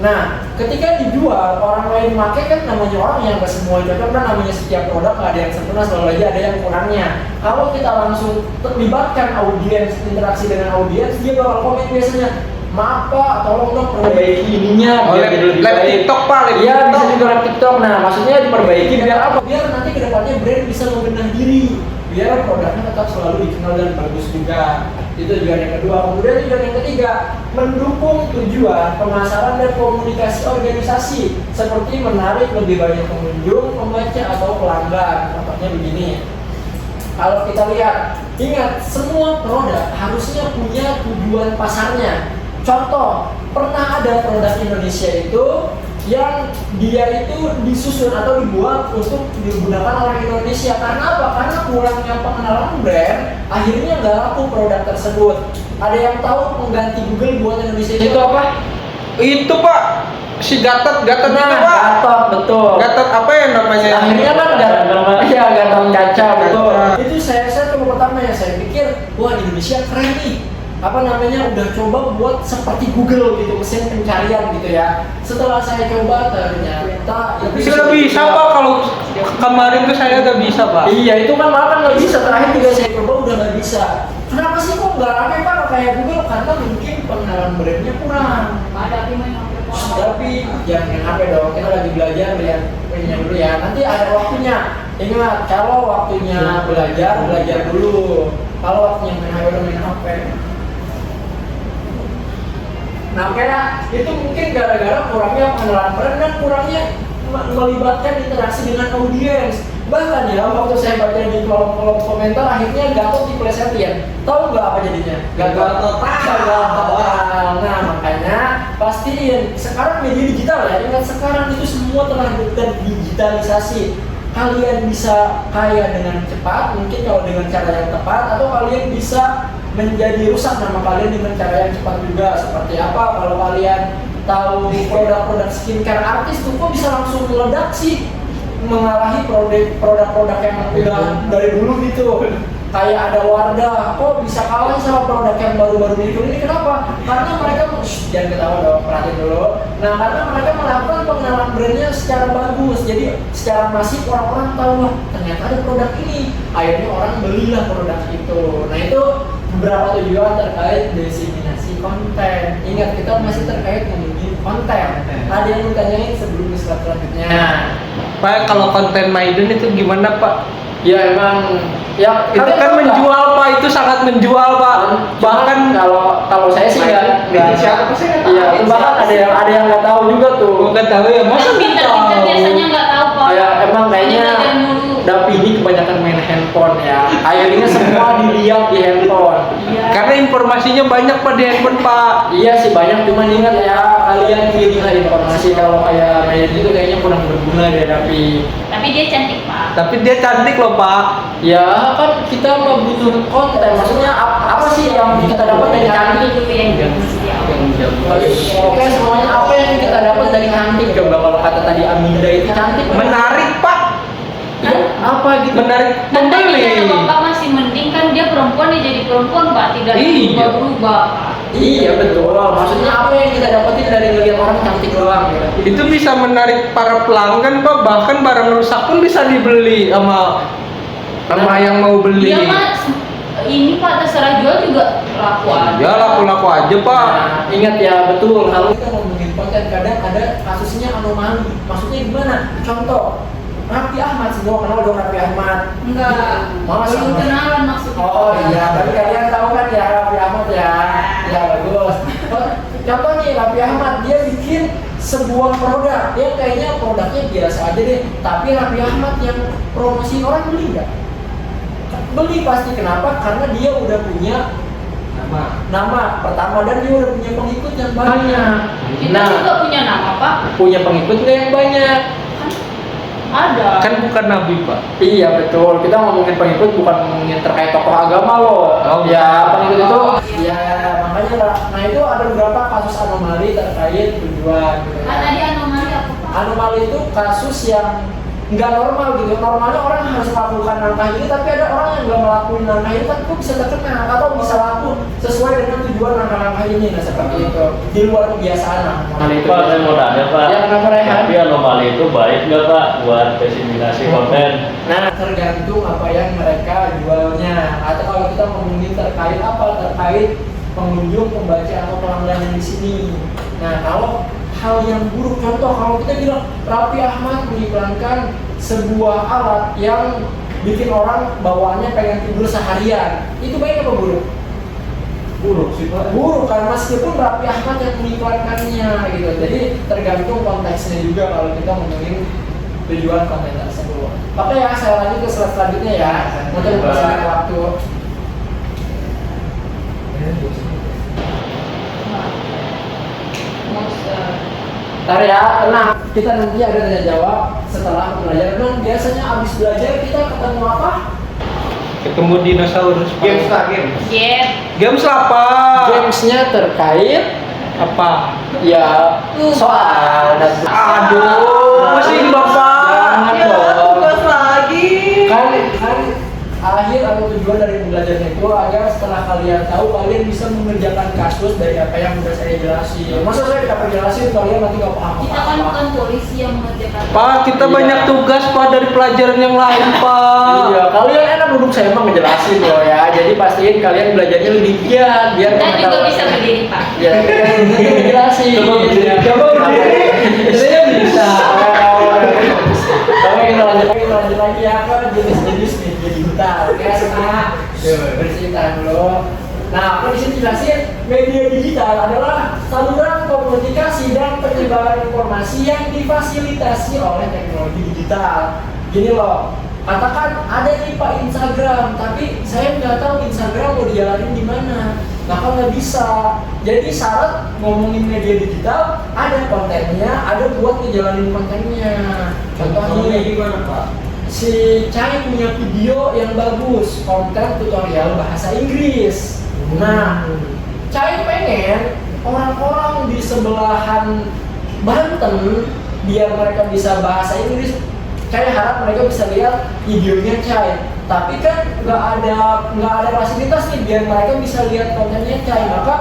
Nah, ketika dijual, orang lain pakai kan namanya orang yang gak semua cocok, kan namanya setiap produk gak ada yang sempurna, selalu aja ada yang kurangnya. Kalau kita langsung terlibatkan audiens, interaksi dengan audiens, dia bakal komen biasanya, maaf Pak, tolong dong perbaiki ininya biar jadi lebih Live baik. TikTok Pak, live Iya, TikTok. bisa juga live TikTok. Nah, maksudnya diperbaiki biar apa? Biar nanti kedepannya brand bisa membenah diri, biar produknya tetap selalu dikenal dan bagus juga. Itu tujuan yang kedua. Kemudian tujuan yang ketiga, mendukung tujuan pemasaran dan komunikasi organisasi, seperti menarik lebih banyak pengunjung, pembaca atau pelanggan. Contohnya begini, kalau kita lihat, ingat semua produk harusnya punya tujuan pasarnya. Contoh, pernah ada produk Indonesia itu yang dia itu disusun atau dibuat untuk digunakan orang Indonesia. Karena apa? Karena kurangnya pengenalan brand, akhirnya nggak laku produk tersebut. Ada yang tahu pengganti Google buat Indonesia itu apa? Itu Pak, si Gatot itu Pak. Gatot, betul. Gatot apa ya namanya? Akhirnya kan iya Gatot kaca, betul. Kaca. Itu saya coba pertama ya, saya pikir wah Indonesia keren nih. Apa namanya, udah coba buat seperti Google gitu, mesin pencarian gitu ya. Setelah saya coba ternyata itu Sudah bisa Pak, kalau kemarin tuh saya udah bisa Pak. Iya itu kan malah nggak bisa, terakhir juga saya coba udah nggak bisa. Kenapa sih kok nggak rame Pak kayak Google? Karena mungkin pengenalan brandnya kurang. Ada tapi main HP. Tapi jangan main HP dong, kita lagi belajar, lihat ininya dulu ya. Nanti ada waktunya. Ingat, kalau waktunya belajar dulu. Kalau waktunya main HP udah main HP. Nah kayak itu mungkin gara-gara kurangnya pengenalan brand dan kurangnya melibatkan interaksi dengan audiens. Bahkan ya waktu saya baca di kolom komentar, akhirnya Gatot diplesetin. Tahu nggak apa jadinya? Gagal total. Nah makanya pastiin sekarang media digital ya. Ingat sekarang itu semua telah digitalisasi. Kalian bisa kaya dengan cepat, mungkin kalau dengan cara yang tepat, atau kalian bisa menjadi rusak nama kalian dengan cara yang cepat juga. Seperti apa? Kalau kalian tahu produk-produk skincare artis tuh kok bisa langsung meledak sih, mengalahi produk-produk yang udah dari dulu gitu. Kayak ada Wardah, kok bisa kalah sama produk yang baru-baru ini? Kenapa? Karena mereka jangan ketawa dong, perhatiin dulu. Nah, karena mereka melakukan pengenalan brandnya secara bagus, jadi secara masif orang-orang tahu lah ternyata ada produk ini. Akhirnya orang belilah produk itu. Nah itu beberapa tujuan terkait diseminasi konten. Ingat, kita masih terkait ngomongin konten. Ada yang ditanyain sebelum slide selanjutnya. Pak, kalau konten Maiden itu gimana Pak? Ya emang Ya, Itu kalian kan tahu nggak? menjual Pak, itu sangat menjual Pak. Bahkan kalau saya sih nggak siapa sih nggak tahu? Iya, bahkan ada yang nggak tahu juga tuh. bukan tahu ya, masa Orang pintar-pintar biasanya nggak tahu pak. Ya emang kayaknya Belajar mulu. Dapi ini kebanyakan main handphone ya. Akhirnya semua dilihat di handphone. Iya. karena informasinya banyak Pak di handphone Pak. Iya sih banyak, cuman ingat ya kalian pilihlah informasi. Kalau kayak main itu kayaknya kurang berguna deh Dapi. Tapi dia cantik pak. Tapi dia cantik loh Pak. Ya kan kita mah butuh konten. Maksudnya apa sih yang kita dapat dari cantik? Itu yang Oke semuanya apa yang kita dapat dari cantik? Coba kalau kata tadi Aminda itu cantik. Menarik Pak. Ya, apa gitu? Menarik Kan tadi pembeli. kata bapak masih mending kan dia perempuan, dia jadi perempuan pak, tidak Iya. berubah. Iya betul. Maksudnya apa yang kita dapetin dari ngeliat orang cantik doang ya? Itu bisa menarik para pelanggan Pak, bahkan barang rusak pun bisa dibeli sama yang mau beli. Dia mas ini pak terserah jual juga laku aja. Ya laku-laku aja Pak. Nah, ingat ya betul. Kalau kita ngomongin konten kadang ada kasusnya anomali. Maksudnya gimana? Contoh, Raffi Ahmad, semua kenal dong Raffi Ahmad. Enggak. Masa? Belum kenalan maksudnya. Oh iya, tapi kalian tahu kan ya Raffi Ahmad ya. Ya bagus. Contoh nih Raffi Ahmad dia bikin sebuah produk, dia kayaknya produknya biasa aja deh. Tapi Raffi Ahmad yang promosiin orang beli nggak? Beli pasti. Kenapa? Karena dia udah punya nama pertama dan dia udah punya pengikut yang banyak. Kita juga punya nama pak. Punya pengikut nggak yang banyak? Ada. Kan bukan nabi Pak. Iya betul, kita ngomongin pengikut bukan ngomongin terkait tokoh agama loh. Oh, ya pengikut itu, ya makanya lah. Nah itu ada beberapa kasus anomali terkait tujuan. Gitu. Ah, tadi anomali apa pak? Anomali itu kasus yang nggak normal gitu. Normalnya orang harus melakukan langkah ini, tapi ada orang yang nggak melakukan langkah ini, tapi kok bisa terkenal atau bisa laku sesuai dengan tujuan langkah-langkah ini. Nah seperti itu, di luar kebiasaan lah. Pak, saya mau tanya Pak. Ya, kenapa, Rehan? Tapi anomali itu baik nggak Pak buat diseminasi konten? Nah, tergantung apa yang mereka jualnya. Atau kalau kita ngomongin terkait apa? Terkait pengunjung, pembaca atau pelanggan yang di sini. Nah, kalau hal yang buruk, contoh kalau kita bilang Raffi Ahmad mengiklankan sebuah alat yang bikin orang bawaannya pengen tidur seharian, itu baik apa buruk? Buruk sih Pak. Buruk kan, meskipun Raffi Ahmad yang mengiklankannya gitu. Jadi tergantung konteksnya juga kalau kita ngomongin tujuan konten tersebut. Oke ya, saya lanjut ke slide selanjutnya ya. Untuk mempersingkat waktu. Ntar ya, tenang. Kita nanti ada tanya jawab setelah belajar. Dan biasanya abis belajar kita ketemu apa? Ketemu dinosaurus Pak. Games lah, games. Games apa? Gamesnya terkait Apa? ya soal dan Aduh, pusing Bapak. Jangan dong. lagi. kan akhir atau tujuan dari belajarnya itu agar setelah kalian tahu kalian bisa mengerjakan kasus dari apa yang udah saya jelasin. Masa saya tidak jelasin kalian nanti nggak paham Kita kan bukan polisi yang mengerjakan. Pak, kita Iya. banyak tugas Pak dari pelajaran yang lain Pak. Iya, kalian enak duduk saya emang ngejelasin loh ya. Jadi pastiin kalian belajarnya lebih giat biar Kita juga pengetahuan- bisa berdiri pak. Ya, kan ngejelasin. Coba berdiri. Coba berdiri. Saya bisa. Oke, kita lanjut lagi ya ke jenis-jenis media digital. Oke, semua. Bersihkan tangan dulu. Nah, aku di sini jelasin media digital adalah saluran komunikasi dan penyebaran informasi yang difasilitasi oleh teknologi digital. Gini loh, katakan ada nih Pak Instagram, tapi saya nggak tahu Instagram mau dijalanin di mana. Nah, kan nggak bisa. Jadi syarat ngomongin media digital, ada kontennya, ada buat ngejalanin kontennya. Contohnya gimana Pak? Si Cai punya video yang bagus, konten tutorial bahasa Inggris. Nah, Cai pengen orang-orang di sebelahan Banten biar mereka bisa bahasa Inggris. Cai harap mereka bisa lihat videonya Cai. Tapi kan nggak ada fasilitas nih biar mereka bisa lihat kontennya Cai. Maka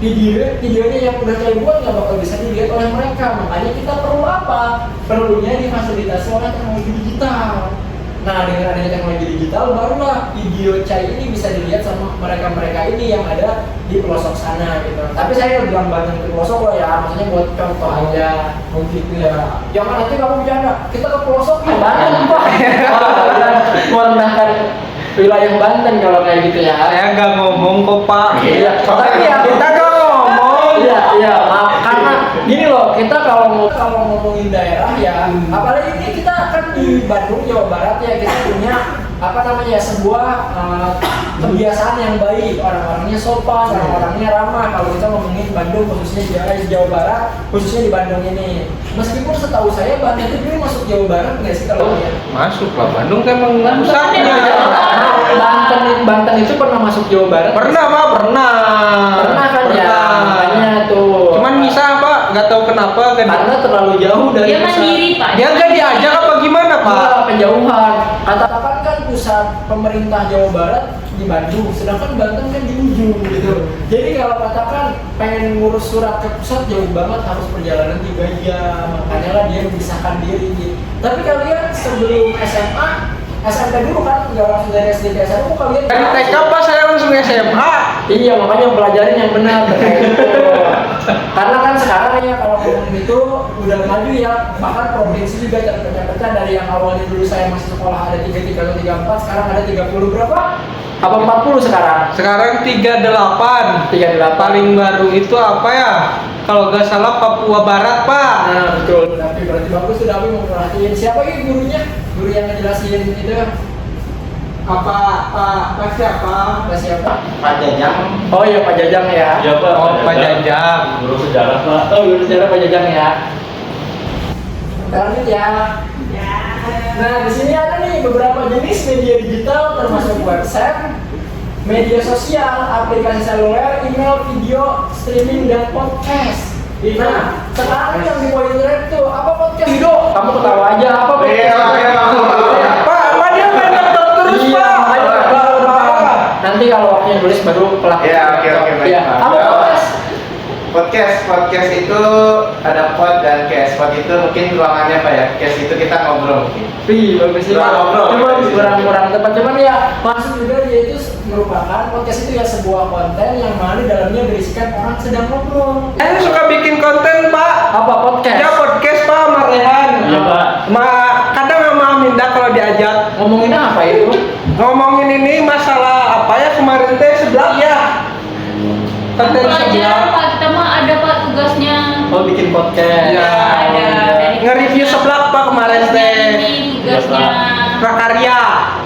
videonya yang udah Cai buat nggak bakal bisa dilihat oleh mereka. Makanya kita perlu apa? Perlunya difasilitasi oleh teknologi digital. Nah, dengan adanya teknologi digital, barulah video Cai ini bisa dilihat sama mereka-mereka ini yang ada di pelosok sana gitu. Tapi saya nggak bilang Banten ke pelosok loh ya, maksudnya buat contoh aja. Begitu ya. Jangan nanti kamu bercanda, kita ke pelosok ya Banten Pak. Merendahkan wilayah Banten kalau kayak gitu ya. Saya nggak ngomong kok Pak. Iya, tapi ya Kita nggak ngomong. iya, maaf karena gini loh, kita kalau ngomongin daerah ya, apalagi ini kita kan di Bandung Jawa Barat ya, kita punya apa namanya sebuah kebiasaan yang baik, orang-orangnya sopan, orang-orangnya ramah. Kalau kita ngomongin Bandung khususnya di Jawa Barat, khususnya di Bandung ini, meskipun setahu saya Banten itu dulu masuk Jawa Barat nggak sih kalau lihat? Masuk lah, Bandung kan emang Bandung pusatnya. Banten itu pernah masuk Jawa Barat? Pernah Pak, pernah. Pernah kan ya, makanya tuh. Cuman misah Pak, nggak tahu kenapa kan. Karena terlalu jauh dari Dia mandiri Pak. Dia nggak diajak apa gimana Pak? Enggak, kejauhan. Katakan kan pusat pemerintah Jawa Barat di Bandung, sedangkan Banten kan di ujung gitu. Jadi kalau katakan pengen ngurus surat ke pusat jauh banget, harus perjalanan 3 jam. Makanya lah dia memisahkan diri gitu. Tapi kalian sebelum SMA, SMP dulu kan, nggak langsung dari SD ke SMA, kalian Dari TK Pak saya langsung SMA. Iya, makanya pelajarin yang benar kayak gitu. Karena kan sekarang ya kalau ngomongin itu udah maju ya, bahkan provinsi juga terpecah-pecah dari yang awalnya dulu saya masih sekolah ada 33 atau 34, sekarang ada 30 berapa? Apa 40 sekarang? Sekarang 38. 38. Paling baru itu apa ya? Kalau nggak salah Papua Barat Pak. Nah, betul. Tapi berarti bagus tuh Dapi mau perhatiin. Siapa ini gurunya? Guru yang ngejelasin itu Apa siapa? siapa? Pak Jajang. Oh iya Pak Jajang ya. Iya Pak. Oh, Pak Jajang. Guru sejarah Pak. Oh, guru sejarah Pak Jajang ya. Lanjut ya. Nah, di sini ada nih beberapa jenis media digital termasuk website, media sosial, aplikasi seluler, email, video, streaming, dan podcast. Nah, sekarang yang di internet tuh apa podcast? Hido, kamu ketawa aja apa podcast? Pak dia main laptop terus Iya, Pak. makanya nanti kalau waktunya nulis baru pelaku. Iya, oke, baik, Iya. Pak. Apa podcast? Podcast itu ada pod dan cast. Pod itu mungkin ruangannya Pak ya. Cast itu kita ngobrol mungkin. Wih, bagus sih. Kurang ngobrol. Cuma kurang tepat. Cuman ya maksud juga dia itu merupakan podcast itu ya sebuah konten yang mana di dalamnya berisikan orang sedang ngobrol. Saya suka bikin konten Pak. Apa podcast? Ya podcast Pak sama Rehan. Iya Pak. Kadang sama Aminda kalau diajak Ngomongin apa itu? ngomongin ini masalah apa ya kemarin teh sebelah ya. Konten Pelajaran sebelah. Pak, kita mah ada Pak tugasnya. Oh, bikin podcast. Iya. Ada dari Nge-review sebelah Pak kemarin teh. Ini tugasnya Prakarya.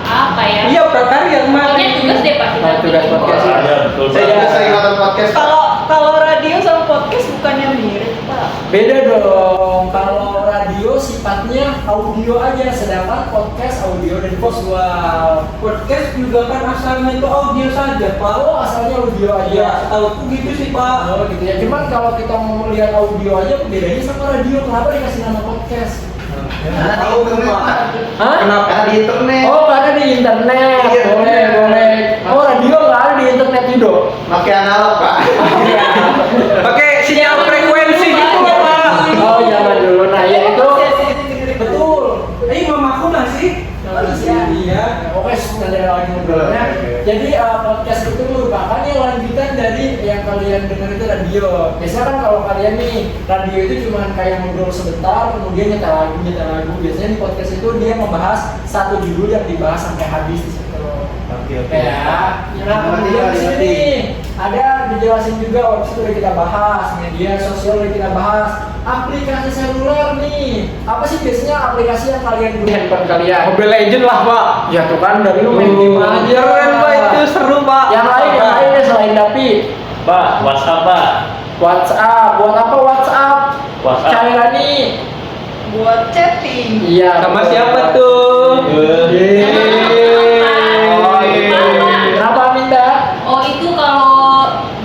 apa ya? Iya prakarya Pokoknya kemarin. tugas deh Pak kita. Oh, tugas bikin. podcast. Iya betul Saya juga Pak. sering nonton podcast. Pak. Kalau radio sama podcast bukannya mirip, Pak? Beda dong. Kalau radio sifatnya audio aja, sedangkan podcast audio dan visual. Podcast juga kan asalnya itu audio saja Pak. Oh, asalnya audio aja. Iya, tahu tuh gitu sih Pak. Oh gitu ya. Cuman kalau kita mau lihat audio aja bedanya sama radio. Kenapa dikasih nama podcast? Karena di internet Pak. Hah? Kenapa? Karena di internet. Oh, karena di internet. Iya, Boleh. Oh, radio nggak ada di internet juga. Pakai analog Pak. Pakai sinyal frekuensi gitu loh Pak. Oh, zaman dulu. Nah, ya itu Betul. Mamaku masih. Iya. Oke, nanti lagi ngobrolnya. Jadi podcast itu merupakan yang lanjutan dari yang kalian dengar itu radio. Biasanya kan kalau kalian nih radio itu cuma kayak ngobrol sebentar, kemudian nyetel lagu. Biasanya di podcast itu dia membahas satu judul yang dibahas sampai habis di situ. Oke. Ya. Nah, kemudian di sini nih, ada dijelasin juga website udah kita bahas, media sosial udah kita bahas, aplikasi seluler nih. Apa sih biasanya aplikasi yang kalian gunakan handphone kalian? Mobile Legend lah Pak. Ya tuh kan dari lu main game aja. Keren Pak itu seru Pak. Yang lain deh selain Dapi. Pak, WhatsApp Pak. WhatsApp, buat apa WhatsApp? WhatsApp. Cairan nih. Buat chatting. Iya. Sama betul. siapa tuh? Oh, iya. Kenapa Minda? Oh itu kalau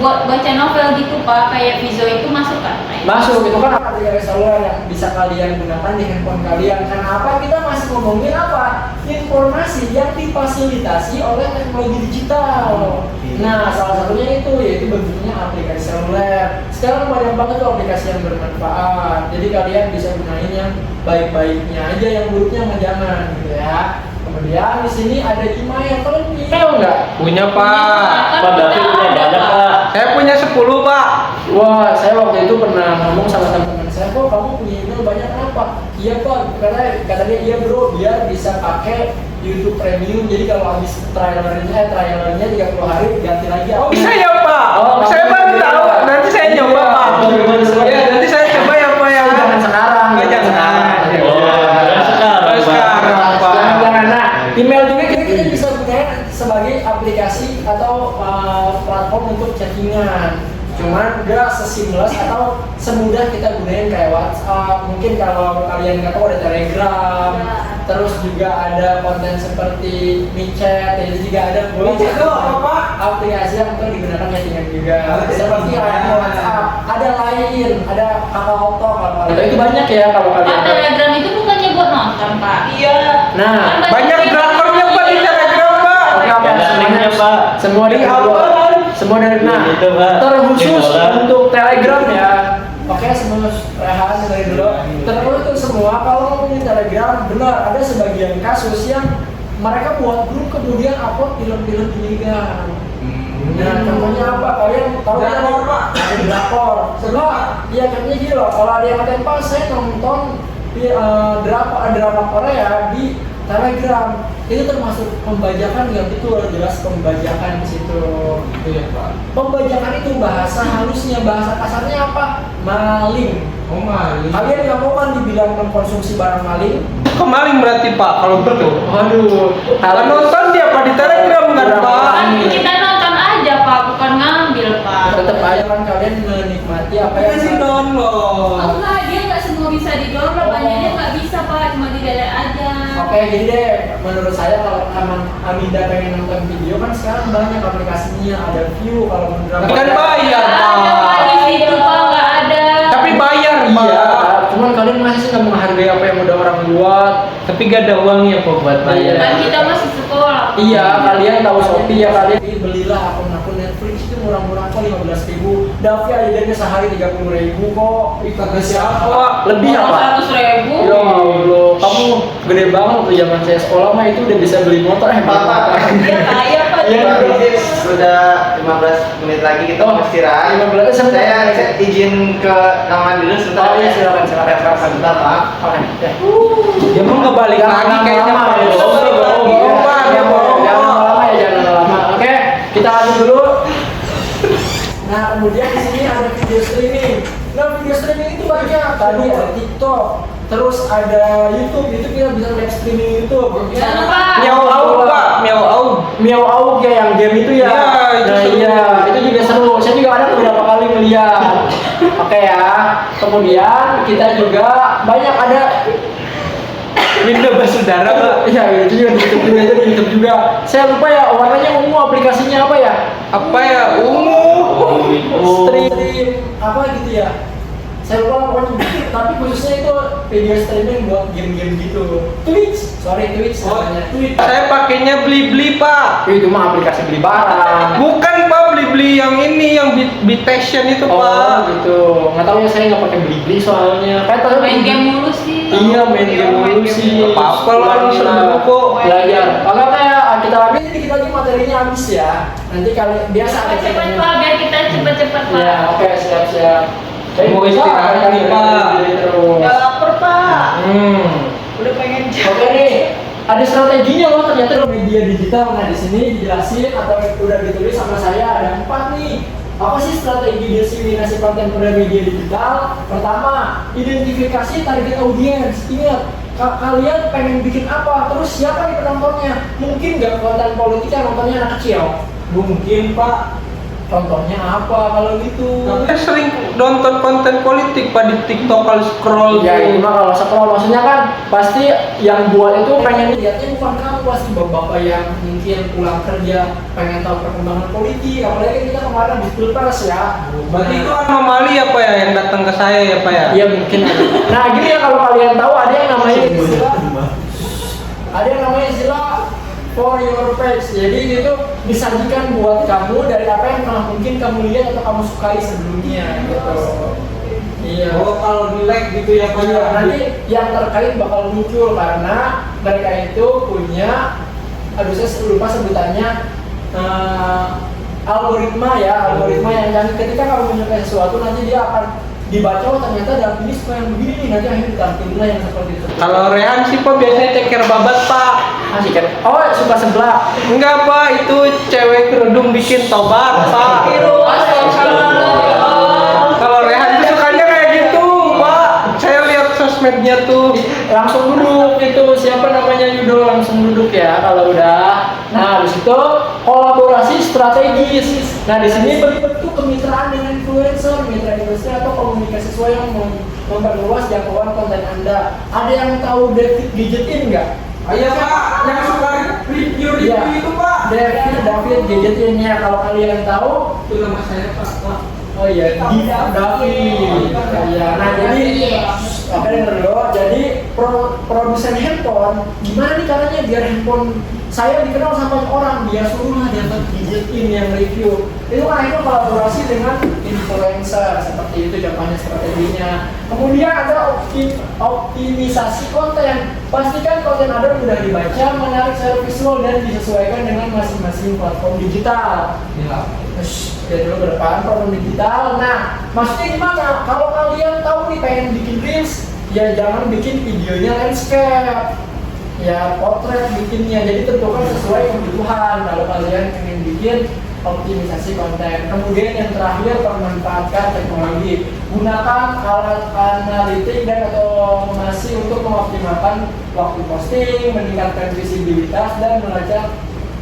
buat baca novel gitu Pak, kayak Vizo itu masuk kan? Masuk itu kan aplikasi seluler yang bisa kalian gunakan di handphone kalian. Kenapa kita masih ngomongin apa? Informasi yang difasilitasi oleh teknologi digital. Nah, salah satunya itu yaitu bentuknya aplikasi seluler. Sekarang banyak banget tuh aplikasi yang bermanfaat. Jadi kalian bisa gunain yang baik-baiknya aja, yang buruknya mah jangan gitu ya. Kemudian di sini ada email. Kalian punya email nggak? Punya Pak. Pak David punya banyak Pak. Saya punya 10 Pak. Wah, saya waktu itu pernah ngomong sama teman-teman saya, kok kamu punya email banyak apa? Iya Pak, katanya iya bro, biar bisa pakai YouTube Premium. Jadi kalau habis trailernya 30 hari ganti lagi. Oh bisa ya Pak? Oh, saya baru iya. tahu. Nanti saya nyoba Pak. Ya, nanti saya coba ya Pak ya. Jangan sekarang, Oh, jangan jangan. sekarang. Oh, sekarang, Pak. Jangan. Nah, email juga kita bisa gunakan sebagai aplikasi atau platform untuk chattingan. Cuman gak seseamless atau semudah kita gunain kayak WhatsApp. Mungkin kalau kalian nggak tahu ada Telegram, terus juga ada konten seperti MiChat, jadi juga ada MiChat itu apa? aplikasi yang untuk digunakan chattingan juga. Seperti ada WhatsApp, ada Line, ada Kakao Talk, itu banyak ya kalau Pak, kalian. Telegram itu bukannya buat nonton, Pak? Iya. Nah, Kan Banyak drakornya Pak di Telegram Pak. oke, Ada linknya, Pak. semua dari semua dari Gitu, Pak. terkhusus Gitu, Pak. untuk Telegram ya. Oke, semua rehan dari dulu. Terkhusus semua kalau ngomongin Telegram, benar ada sebagian kasus yang mereka buat grup kemudian upload film-film ilegal. Nah, contohnya apa? Kalian tahu kan? Drakor, Pak. Ada drakor. Sebab ya katanya gini loh, kalau ada yang ngatain Pak, saya nonton drama Korea di Telegram. Itu termasuk pembajakan yang itu jelas pembajakan di situ. Iya Pak. Pembajakan itu bahasa halusnya, bahasa kasarnya apa? Maling. Oh maling. Kalian nggak mau kan dibilang mengkonsumsi barang maling? Kemaling berarti Pak kalau gitu. Waduh, Kalau nonton dia Pak di Telegram kan Pak. Kan kita nonton aja, Pak, bukan ngambil, Pak. tetap aja kan kalian menikmati apa yang Kasih download. Enggak, dia nggak semua bisa di-download, banyaknya nggak bisa, Pak, cuma di-delete aja. Oke, jadi deh, menurut saya kalau Aminda pengen nonton video kan sekarang banyak aplikasinya, ada View kalau menurut Kan bayar Nggak ada, Pak, di situ, Pak, nggak ada. Tapi bayar Pak. Iya, cuman kalian masih sih nggak menghargai apa yang udah orang buat. Tapi gak ada uangnya Pak buat bayar. Kan kita masih sekolah. Iya, kalian tahu Shopee ya, kalian belilah akun-akun Netflix itu murah-murah kok 15.000. Davi aja jadi sehari 30.000 kok. Kagak siapa. Lebih apa? 100.000. Ya Allah, kamu gede banget tuh zaman saya sekolah mah itu udah bisa beli motor Pak. Dia kaya Pak. Iya, Pak izin sudah 15 menit lagi kita Oh, mau istirahat. 15 sebentar. Saya izin ke kamar dulu sebentar. Oh, iya, silakan. Sebentar Pak. Oke, ya. Dia mau nggak balik lagi kayaknya Pak. Bohong Pak, dia bohong. Jangan lama-lama ya, jangan lama-lama. Oke, kita lanjut dulu. Nah, kemudian di sini ada video streaming. Nah, video streaming itu banyak. Tadi ada TikTok, terus ada YouTube. YouTube kita bisa live streaming YouTube. Jangan lupa. Miau Aug Pak, Miau Aug. Miau Aug ya, yang game itu ya. Iya, itu Nah, seru. iya, itu juga seru. Saya juga ada beberapa kali ngeliat. Oke ya. Kemudian kita juga banyak ada Windows Basudara Pak. Iya, itu juga di YouTube juga, itu di YouTube juga. Saya lupa ya warnanya ungu, aplikasinya apa ya? Apa ya? Ungu. Stream apa gitu ya? Saya lupa pokoknya. Tapi khususnya itu video streaming buat game-game gitu. Twitch namanya. Twitch. Saya pakainya Blibli Pak. Itu mah aplikasi beli barang. Bukan Pak, Blibli yang ini yang Bitation itu Oh Pak. gitu. Nggak tahu ya, saya nggak pakai beli soalnya. Kan tahu Main game mulu sih. Iya, main game dulu sih. Apa-apa lah, seru kok. Belajar. Oke, kayak kita lanjut ini kita lagi materinya habis ya. Nanti kalian biasa ada Cepet-cepet, ceritanya. Pak, biar kita cepet-cepet, Pak. Ya, oke, siap-siap. Mau istirahat nih, Pak. Terus. Udah lapar Pak. Udah pengen Oke nih, ada strateginya loh ternyata loh media digital. Nah di sini dijelasin atau udah ditulis sama saya ada 4 nih. Apa sih strategi diseminasi konten pada media digital? Pertama, identifikasi target audiens. Ingat, kalian pengen bikin apa? Terus siapa nih penontonnya? Mungkin nggak konten politik yang nontonnya anak kecil. Mungkin Pak. Contohnya apa kalau gitu? Saya sering nonton konten politik Pak di TikTok kalau scroll. Ya itu mah kalau scroll maksudnya kan pasti yang buat itu pengen lihatnya bukan kamu, pasti bapak-bapak yang mungkin pulang kerja pengen tahu perkembangan politik, apalagi kan kita kemarin di pilpres ya. Berarti itu anomali ya Pak ya yang datang ke saya ya Pak ya. Iya mungkin ada. Nah gini ya, kalau kalian tahu ada yang namanya istilah for your page. Jadi itu disajikan buat kamu dari apa yang pernah mungkin kamu lihat atau kamu sukai sebelumnya gitu. Iya. Oh kalau di like gitu ya Pak. Iya, nanti yang terkait bakal muncul karena mereka itu punya, aduh saya lupa sebutannya, algoritma ya, algoritma yang ketika kamu menyukai sesuatu nanti dia akan dibaca, oh ternyata dalam ini suka yang begini nih, nanti akhirnya ditampilin yang seperti itu. Kalau Rehan sih Pak biasanya ceker babat Pak. Masih kan? Oh suka sebelah. Enggak Pak, itu cewek kerudung bikin tobat Pak. Kalau Rehan tuh sukanya kayak gitu Pak. Saya lihat sosmednya tuh. Langsung duduk itu, siapa namanya Yudo, langsung duduk ya kalau udah. Nah habis itu kolaborasi strategis. Nah di sini bentuk kemitraan dengan influencer, mitra industri atau komunikasi sesuai yang memperluas jangkauan konten Anda. Ada yang tahu David Gadgetin nggak? Iya Pak, yang suka review Iya. itu Pak. David Gadgetin ya, kalau kalian tahu. Itu nama saya Pak. Oh iya, David. Ya, nah jadi apa yang dulu? Jadi produsen handphone, gimana nih caranya biar handphone saya dikenal sama orang, biar suruhlah dapat Gadgetin yang review. Itu akhirnya kolaborasi dengan influencer, seperti itu contohnya strateginya. Kemudian ada optimisasi konten. Pastikan konten Anda mudah dibaca, menarik secara visual dan disesuaikan dengan masing-masing platform digital. Iya. Ya dulu ke depan platform digital. Nah, maksudnya gimana? Kalau kalian tahu nih pengen bikin reels, ya jangan bikin videonya landscape, ya potret bikinnya. Jadi tentukan sesuai kebutuhan. Kalau kalian ingin bikin optimisasi konten. Kemudian yang terakhir, memanfaatkan teknologi. Gunakan alat analitik dan otomasi untuk mengoptimalkan waktu posting, meningkatkan visibilitas dan melacak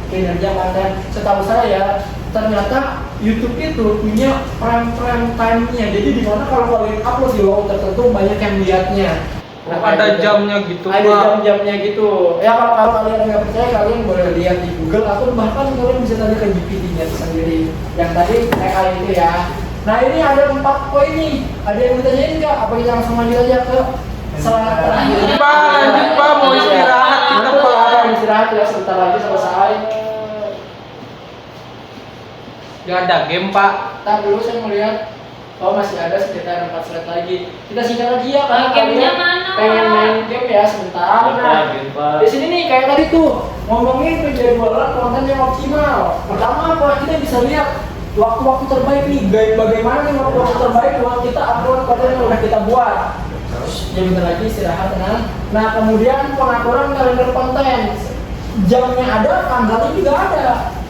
kinerja konten. Setahu saya, ternyata YouTube itu punya prime time-nya. Jadi di mana kalau kalian upload di waktu tertentu banyak yang lihatnya. Nah, ada jamnya gitu Ada Pak. jam-jamnya gitu. Ya kalau kalian nggak percaya, kalian boleh lihat di Google atau bahkan kalian bisa tanya ke GPT-nya sendiri. Yang tadi kali itu ya. Nah ini ada 4 poin nih. Ada yang ditanyain nggak? Apa kita langsung lanjut aja ke slide terakhir? Pak, lanjut Pak, mau istirahat kita Pak. Kita istirahat ya, sebentar lagi selesai. Gak ada game Pak. Ntar dulu saya melihat. Oh masih ada sekitar 4 slide lagi. Kita singkat lagi ya karena Gamenya kalian mana? pengen main game ya sebentar. Nah, di sini nih kayak tadi tuh ngomongin penjadwalan konten yang optimal. Pertama apa? Kita bisa lihat waktu-waktu terbaik nih. Bagaimana nih waktu-waktu terbaik buat kita upload konten yang udah kita buat. Ya bentar lagi istirahat tenang. Nah kemudian pengaturan kalender konten. Jamnya ada, tanggalnya juga ada.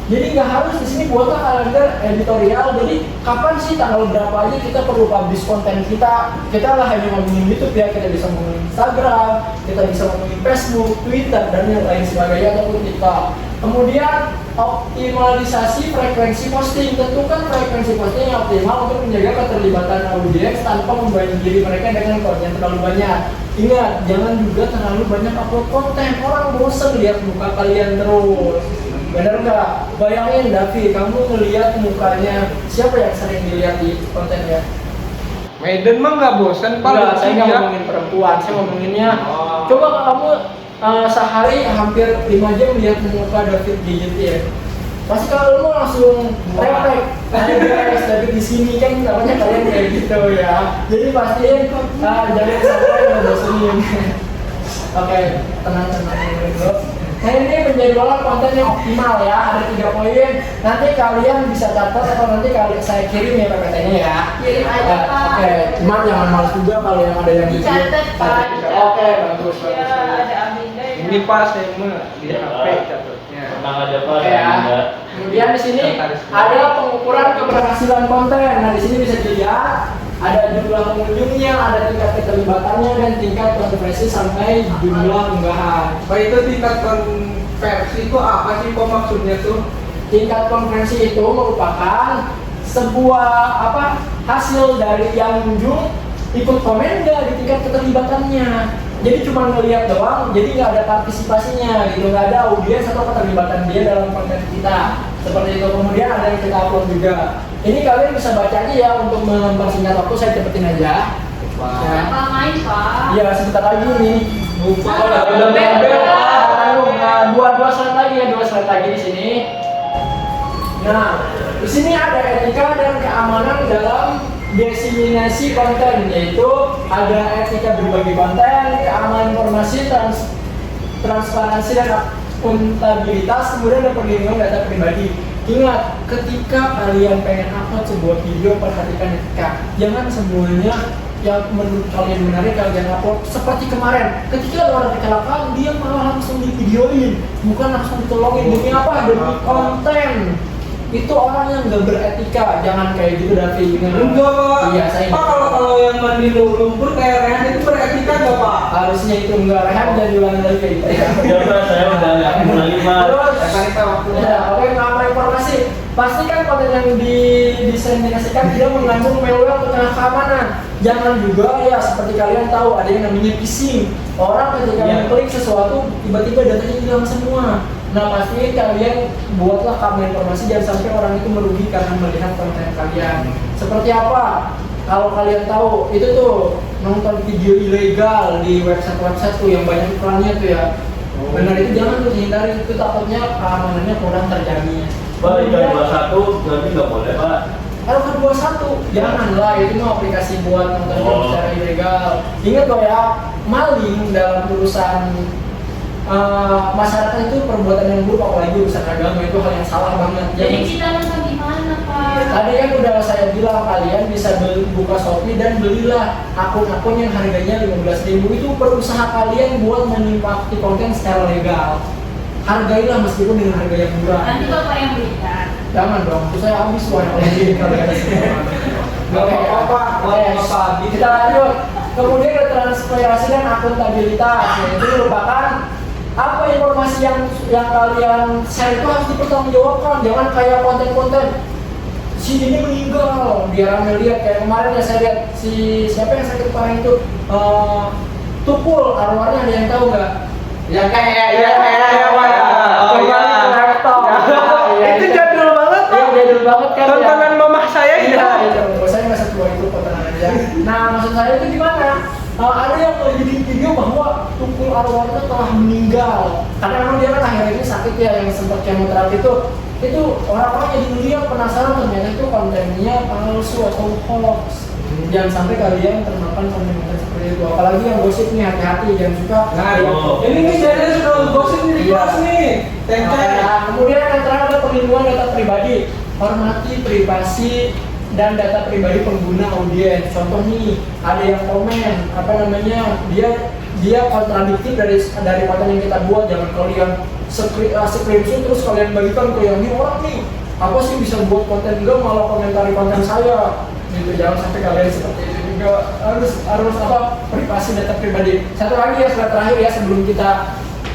Jadi nggak harus di sini buatlah kalender editorial. Jadi kapan sih tanggal berapa aja kita perlu publish konten kita. Kita lah hanya ngomongin YouTube ya, kita bisa ngomongin Instagram, kita bisa ngomongin Facebook, Twitter dan yang lain sebagainya ataupun TikTok. Kemudian optimalisasi frekuensi posting. Tentukan frekuensi posting yang optimal untuk menjaga keterlibatan audiens tanpa membanjiri mereka dengan konten terlalu banyak. Ingat, jangan juga terlalu banyak upload konten. Orang bosen lihat muka kalian terus. Bener nggak? Bayangin Davi, kamu ngelihat mukanya siapa yang sering dilihat di kontennya? Maiden mah nggak bosan Pak. Enggak, saya nggak Ya. ngomongin perempuan, saya ngomonginnya. Coba kamu sehari hampir 5 jam lihat muka David Gadgetin. Pasti kalau lu langsung refleks, ada guys David di sini kan, namanya kalian kayak gitu ya. Jadi pastiin jangan sampai ngebosenin. Oke, tenang dulu. Nah ini penjadwalan konten yang optimal ya, ada 3 poin. Nanti kalian bisa catat atau nanti saya kirim ya PPT-nya ya. Kirim aja Pak. Oke, cuma jangan males juga kalau yang ada yang Dicatat, Pak. Oke, bagus. Ya, ada Aminda yang Ini Pak saya mah di Ya, HP Pak. catatnya. Tenang aja Pak, Oke ya. Anda. Kemudian di sini ada pengukuran keberhasilan konten. Nah di sini bisa dilihat ada jumlah pengunjungnya, ada tingkat keterlibatannya dan tingkat konversi sampai jumlah unggahan. Pak itu tingkat konversi itu apa sih Pak maksudnya tuh? Tingkat konversi itu merupakan sebuah hasil dari yang kunjung ikut komen nggak di tingkat keterlibatannya. Jadi cuma ngelihat doang, jadi nggak ada partisipasinya gitu, nggak ada audiens atau keterlibatan dia dalam konten kita. Seperti itu. Kemudian ada yang kita upload juga. Ini kalian bisa baca aja ya, untuk mempersingkat waktu saya cepetin aja. Apa main Pak? Ya sebentar lagi nih. Lupa Udah bebel. Dua slide lagi ya, 2 slide lagi di sini. Nah, di sini ada etika dan keamanan dalam diseminasi konten, yaitu ada etika berbagi konten, keamanan informasi, transparansi dan akuntabilitas, kemudian ada perlindungan data pribadi. Ingat, ketika kalian pengen upload sebuah video, perhatikan etika. Jangan semuanya yang menurut kalian menarik kalian upload. Seperti kemarin, ketika ada orang kecelakaan, dia malah langsung di videoin, bukan langsung ditolongin. Demi apa? Demi konten. Itu orang yang nggak beretika. Jangan kayak gitu, Davi. Enggak, Pak. Iya, saya Pak, kalau yang mandi lumpur kayak Rehan itu beretika nggak, Pak? harusnya itu enggak. Rehan dan diulangi lagi kayak gitu ya. Ya Pak, saya udah nggak kembali Pak. Terus, Kita waktunya. ya, oke, pengamal informasi. Pastikan konten yang diseminasikan tidak mengandung malware atau keamanan. Jangan juga ya seperti kalian tahu ada yang namanya phishing. Orang ketika mengklik sesuatu tiba-tiba datanya hilang semua. Nah, pasti kalian buatlah kamu informasi jangan sampai orang itu merugi karena melihat konten kalian. Seperti apa? Kalau kalian tahu itu tuh nonton video ilegal di website-website tuh yang banyak iklannya tuh ya. Benar, itu jangan tuh dihindari, itu takutnya keamanannya kurang terjamin. Pak, ikan 21 berarti nggak boleh Pak. Kalau ke 21, janganlah, itu mah aplikasi buat nonton film secara ilegal. Ingat loh ya, maling dalam urusan masyarakat itu perbuatan yang buruk, apalagi urusan agama itu hal yang salah banget. Jadi kita nonton di mana, Pak? Tadi kan udah saya bilang kalian bisa buka Shopee dan belilah akun-akun yang harganya 15.000, itu berusaha kalian buat menikmati konten secara legal. Hargailah meskipun dengan harga yang murah. Nanti Bapak yang belikan. Jangan dong, itu saya habis uang kalau jadi kalian semua. Nggak apa-apa, Bapak. Kita lanjut. Kemudian ada transparansi dan akuntabilitas, yaitu merupakan apa informasi yang kalian share itu harus dipertanggungjawabkan. Jangan kayak konten-konten si ini meninggal, biar rame lihat. Kayak kemarin ya saya lihat si siapa yang sakit kemarin itu Tupul, arwahnya ada yang tahu nggak? Ya kayak Itu jadul banget, Pak. Iya, jadul banget kan. Tontonan mamah saya itu. Iya, itu saya nggak setua itu tontonan aja. Nah, maksud saya itu gimana? Ada yang bikin video bahwa Tukul arwahnya telah meninggal karena memang dia kan akhirnya ini sakit ya, yang sempat kemoterapi itu orang-orang jadi ngeliat penasaran, ternyata itu kontennya palsu atau hoax. Jangan sampai kalian termakan konten-konten seperti itu, apalagi yang gosip nih, hati-hati jangan suka. Nah, ini nih jadi sudah gosip di kelas nih. Nah, kemudian yang terakhir ada perlindungan data pribadi. Hormati privasi dan data pribadi pengguna audiens. Contoh nih, ada yang komen dia kontradiktif dari konten yang kita buat. Jangan kalian screenshot terus kalian bagikan ke yang ini orang nih apa sih bisa buat konten, enggak malah komentari konten saya gitu. Jangan sampai kalian seperti itu juga. Harus privasi data pribadi. Satu lagi ya, slide terakhir ya sebelum kita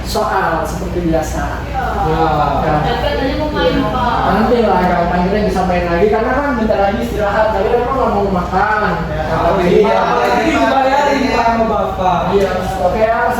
soal seperti biasa. Dan katanya mau main, Pak. Nanti lah kalau panggilnya disampaikan lagi karena kan bentar lagi istirahat. Tapi memang nggak mau makan. Apalagi dibayarin sama Bapak. Iya. Oke ya,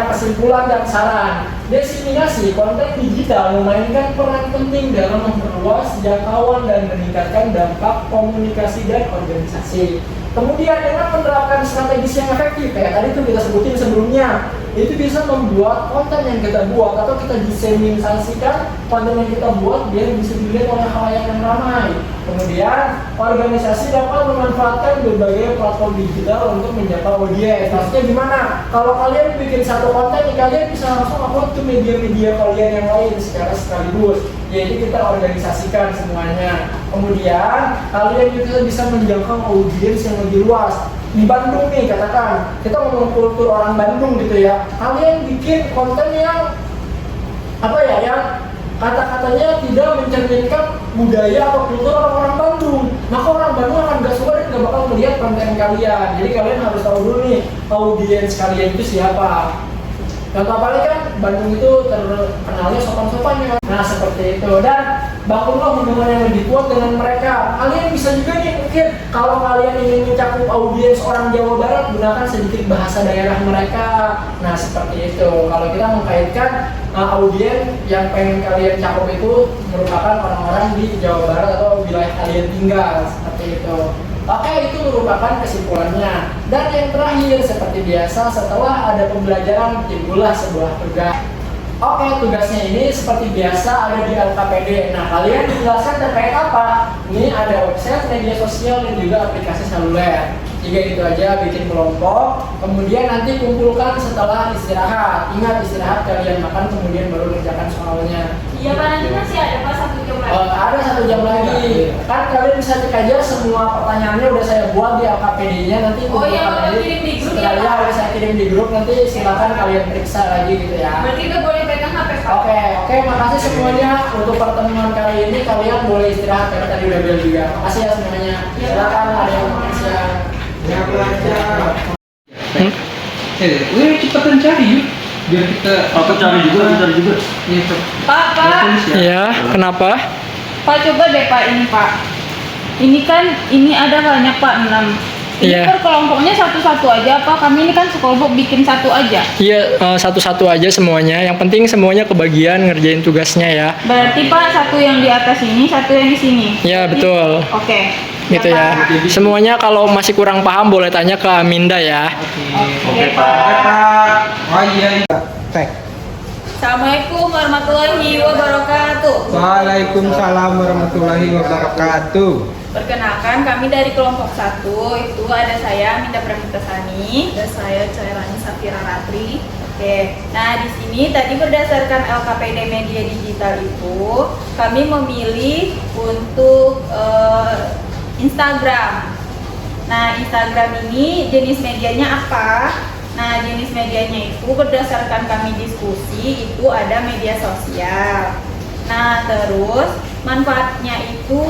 kesimpulan dan saran. Diseminasi konten digital memainkan peran penting dalam memperluas jangkauan dan meningkatkan dampak komunikasi dan organisasi. Kemudian dengan menerapkan strategi yang efektif, kayak tadi tuh kita sebutin sebelumnya, itu bisa membuat konten yang kita buat atau kita diseminasikan konten yang kita buat biar bisa dilihat oleh khalayak yang ramai. Kemudian organisasi dapat memanfaatkan berbagai platform digital untuk menjangkau audiens. Maksudnya gimana? Kalau kalian bikin satu konten, kalian bisa langsung upload ke media-media kalian yang lain secara sekaligus. Yaitu kita organisasikan semuanya. Kemudian kalian juga bisa menjangkau audiens yang lebih luas. Di Bandung nih, katakan kita ngomong kultur orang Bandung gitu ya. Kalian bikin konten yang yang kata-katanya tidak mencerminkan budaya atau kultur orang-orang Bandung, maka orang Bandung akan gak suka dan gak bakal melihat konten kalian. Jadi kalian harus tahu dulu nih audiens kalian itu siapa. Contoh paling kan Bandung itu terkenalnya sopan-sopannya. Nah seperti itu, dan bangunlah hubungan yang lebih kuat dengan mereka. Kalian bisa juga nih mungkin kalau kalian ingin mencakup audiens orang Jawa Barat, gunakan sedikit bahasa daerah mereka. Nah seperti itu. Kalau kita mengkaitkan audiens yang pengen kalian cakup itu merupakan orang-orang di Jawa Barat atau wilayah kalian tinggal, seperti itu. Oke, itu merupakan kesimpulannya. Dan yang terakhir, seperti biasa, setelah ada pembelajaran, timbullah sebuah tugas. Oke, tugasnya ini seperti biasa ada di LKPD. Nah, kalian dijelaskan terkait apa? Ini ada website, media sosial, dan juga aplikasi seluler. 3 itu aja, bikin kelompok. Kemudian nanti kumpulkan setelah istirahat. Ingat, istirahat kalian makan, kemudian baru kerjakan soalnya. Iya, Pak, nanti masih ada Pak 1 jam lagi. Ada 1 jam lagi. Kan kalian bisa cek aja semua pertanyaannya udah saya buat di LKPD-nya nanti. Oh iya, Bapak kirim di grup ya, Pak? Udah saya kirim di grup, nanti silakan kalian periksa lagi gitu ya. Berarti nggak boleh pegang HP, Pak? Oke, makasih semuanya untuk pertemuan kali ini. Kalian boleh istirahat karena tadi udah bel juga. Makasih ya semuanya. Silakan ada yang makan siang. Ya belajar. Udah cepetan cari yuk, biar kita. Apa cari juga? Iya, Pak. Pak. Iya, kenapa? Pak, coba deh Pak ini Pak. Ini ada banyak Pak 6. Ini Iya. per kelompoknya satu-satu aja apa? Kami ini kan sekelompok bikin satu aja. Iya, satu-satu aja semuanya. Yang penting semuanya kebagian ngerjain tugasnya ya. Berarti Pak satu yang di atas ini, satu yang di sini. Iya, betul. Oke. Gitu ya. Pak. Semuanya kalau masih kurang paham boleh tanya ke Aminda ya. Oke, Pak. Oke, Pak. Oh iya. Cek. Assalamualaikum warahmatullahi wabarakatuh. Waalaikumsalam warahmatullahi wabarakatuh. Perkenalkan, kami dari kelompok 1 itu ada saya Minda Pramitasani dan saya Cairani Safira Ratri. Oke. Nah, di sini tadi berdasarkan LKPD Media Digital itu kami memilih untuk Instagram. Nah, Instagram ini jenis medianya apa? Nah, jenis medianya itu berdasarkan kami diskusi itu ada media sosial. Nah, terus manfaatnya itu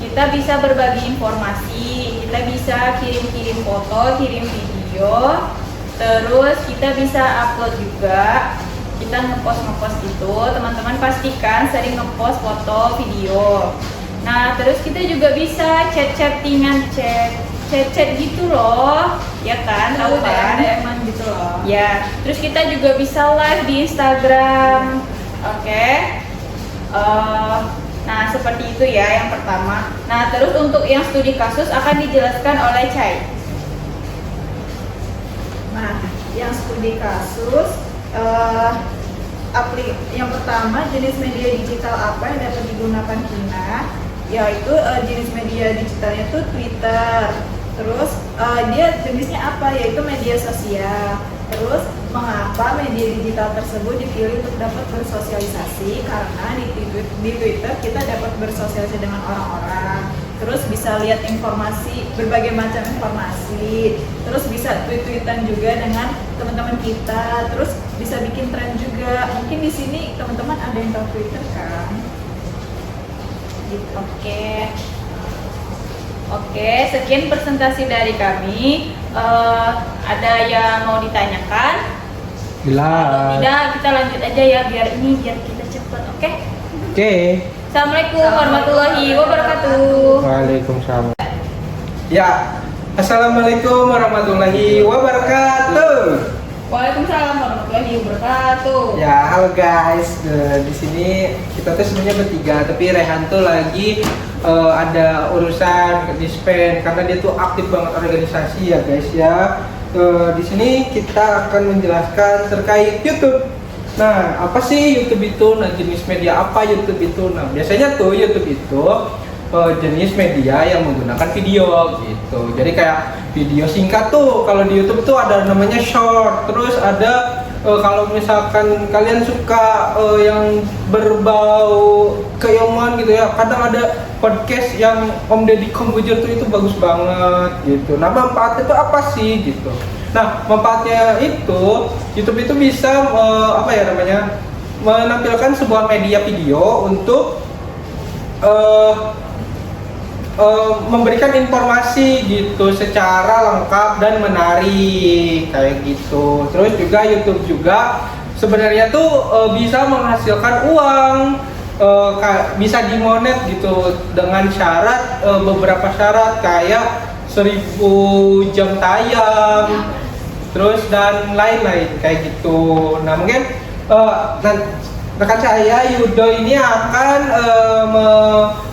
kita bisa berbagi informasi, kita bisa kirim-kirim foto, kirim video, terus kita bisa upload juga, kita ngepost gitu. Teman-teman pastikan sering ngepost foto, video. Nah, terus kita juga bisa chat-chattingan, chat gitu loh, ya kan? Tahu kan? DM-an gitu loh. Ya, terus kita juga bisa live di Instagram. Oke. Nah, seperti itu ya yang pertama. Nah, terus untuk yang studi kasus akan dijelaskan oleh Cai. Nah, yang studi kasus, yang pertama jenis media digital apa yang dapat digunakan Kina, yaitu jenis media digitalnya itu Twitter. Terus dia jenisnya apa, yaitu media sosial. Terus mengapa media digital tersebut dipilih untuk dapat bersosialisasi? Karena di Twitter kita dapat bersosialisasi dengan orang-orang. Terus bisa lihat informasi, berbagai macam informasi. Terus bisa tweet-tweetan juga dengan teman-teman kita. Terus bisa bikin tren juga. Mungkin di sini teman-teman ada yang tahu Twitter kan? Gitu. Oke, sekian presentasi dari kami. Ada yang mau ditanyakan? Kalau tidak, kita lanjut aja ya biar kita cepet. Oke? Oke. Assalamualaikum warahmatullahi wabarakatuh. Waalaikumsalam. Ya, assalamualaikum warahmatullahi wabarakatuh. Waalaikumsalam warahmatullahi wabarakatuh. Ya, halo guys. Di sini kita tuh sebenarnya bertiga, tapi Rehan tuh lagi ada urusan disband karena dia tuh aktif banget organisasi ya guys ya. Di sini kita akan menjelaskan terkait YouTube. Nah, apa sih YouTube itu? Nah, jenis media apa YouTube itu? Nah, biasanya tuh YouTube itu jenis media yang menggunakan video gitu. Jadi kayak video singkat tuh kalau di YouTube tuh ada namanya short. Terus ada kalau misalkan kalian suka yang berbau keilmuan gitu ya, kadang ada podcast yang Om Deddy Kombujer tuh itu bagus banget gitu. Nah, manfaatnya itu apa sih gitu? Nah, manfaatnya itu YouTube itu bisa menampilkan sebuah media video untuk memberikan informasi gitu secara lengkap dan menarik kayak gitu. Terus juga YouTube juga sebenarnya tuh bisa menghasilkan uang, bisa dimonet gitu dengan syarat beberapa syarat kayak 1000 jam tayang, terus dan lain-lain kayak gitu. Nah, mungkin rekan saya Yudo ini akan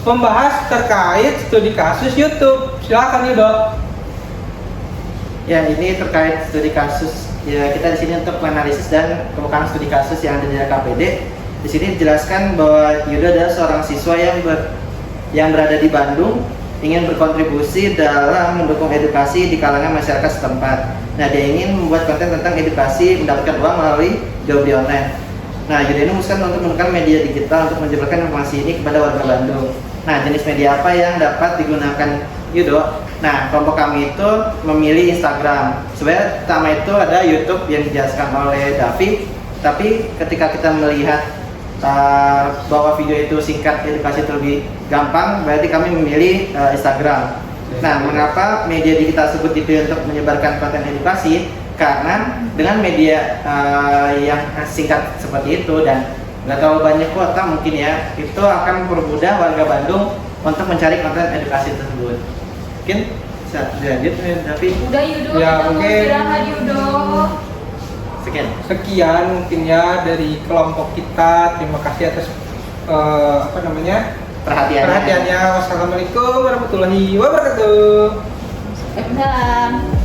membahas terkait studi kasus YouTube. Silakan Yudo. Ya, ini terkait studi kasus. Ya, kita di sini untuk menganalisis dan pembukaan studi kasus yang ada di LKPD. Di sini dijelaskan bahwa Yudo adalah seorang siswa yang berada di Bandung, ingin berkontribusi dalam mendukung edukasi di kalangan masyarakat setempat. Nah, dia ingin membuat konten tentang edukasi, mendapatkan uang melalui jual beli online. Nah, Yudo ini memutuskan untuk menggunakan media digital untuk menyebarkan informasi ini kepada warga Bandung. Nah, jenis media apa yang dapat digunakan Yudo? Nah, kelompok kami itu memilih Instagram. Sebenarnya pertama itu ada YouTube yang dijelaskan oleh Davi, tapi ketika kita melihat bahwa video itu singkat, edukasi itu lebih gampang, berarti kami memilih Instagram. Nah, mengapa media digital tersebut dipilih untuk menyebarkan konten edukasi? Karena dengan media yang singkat seperti itu dan nggak terlalu banyak kuota mungkin ya, itu akan mempermudah warga Bandung untuk mencari konten edukasi tersebut. Mungkin bisa dilanjut, tapi Udah Yudo, Ya, kita mau mungkin. istirahat Yudo. sekian. mungkin ya dari kelompok kita. Terima kasih atas Perhatiannya. perhatiannya. Wassalamualaikum warahmatullahi wabarakatuh. Waalaikumsalam.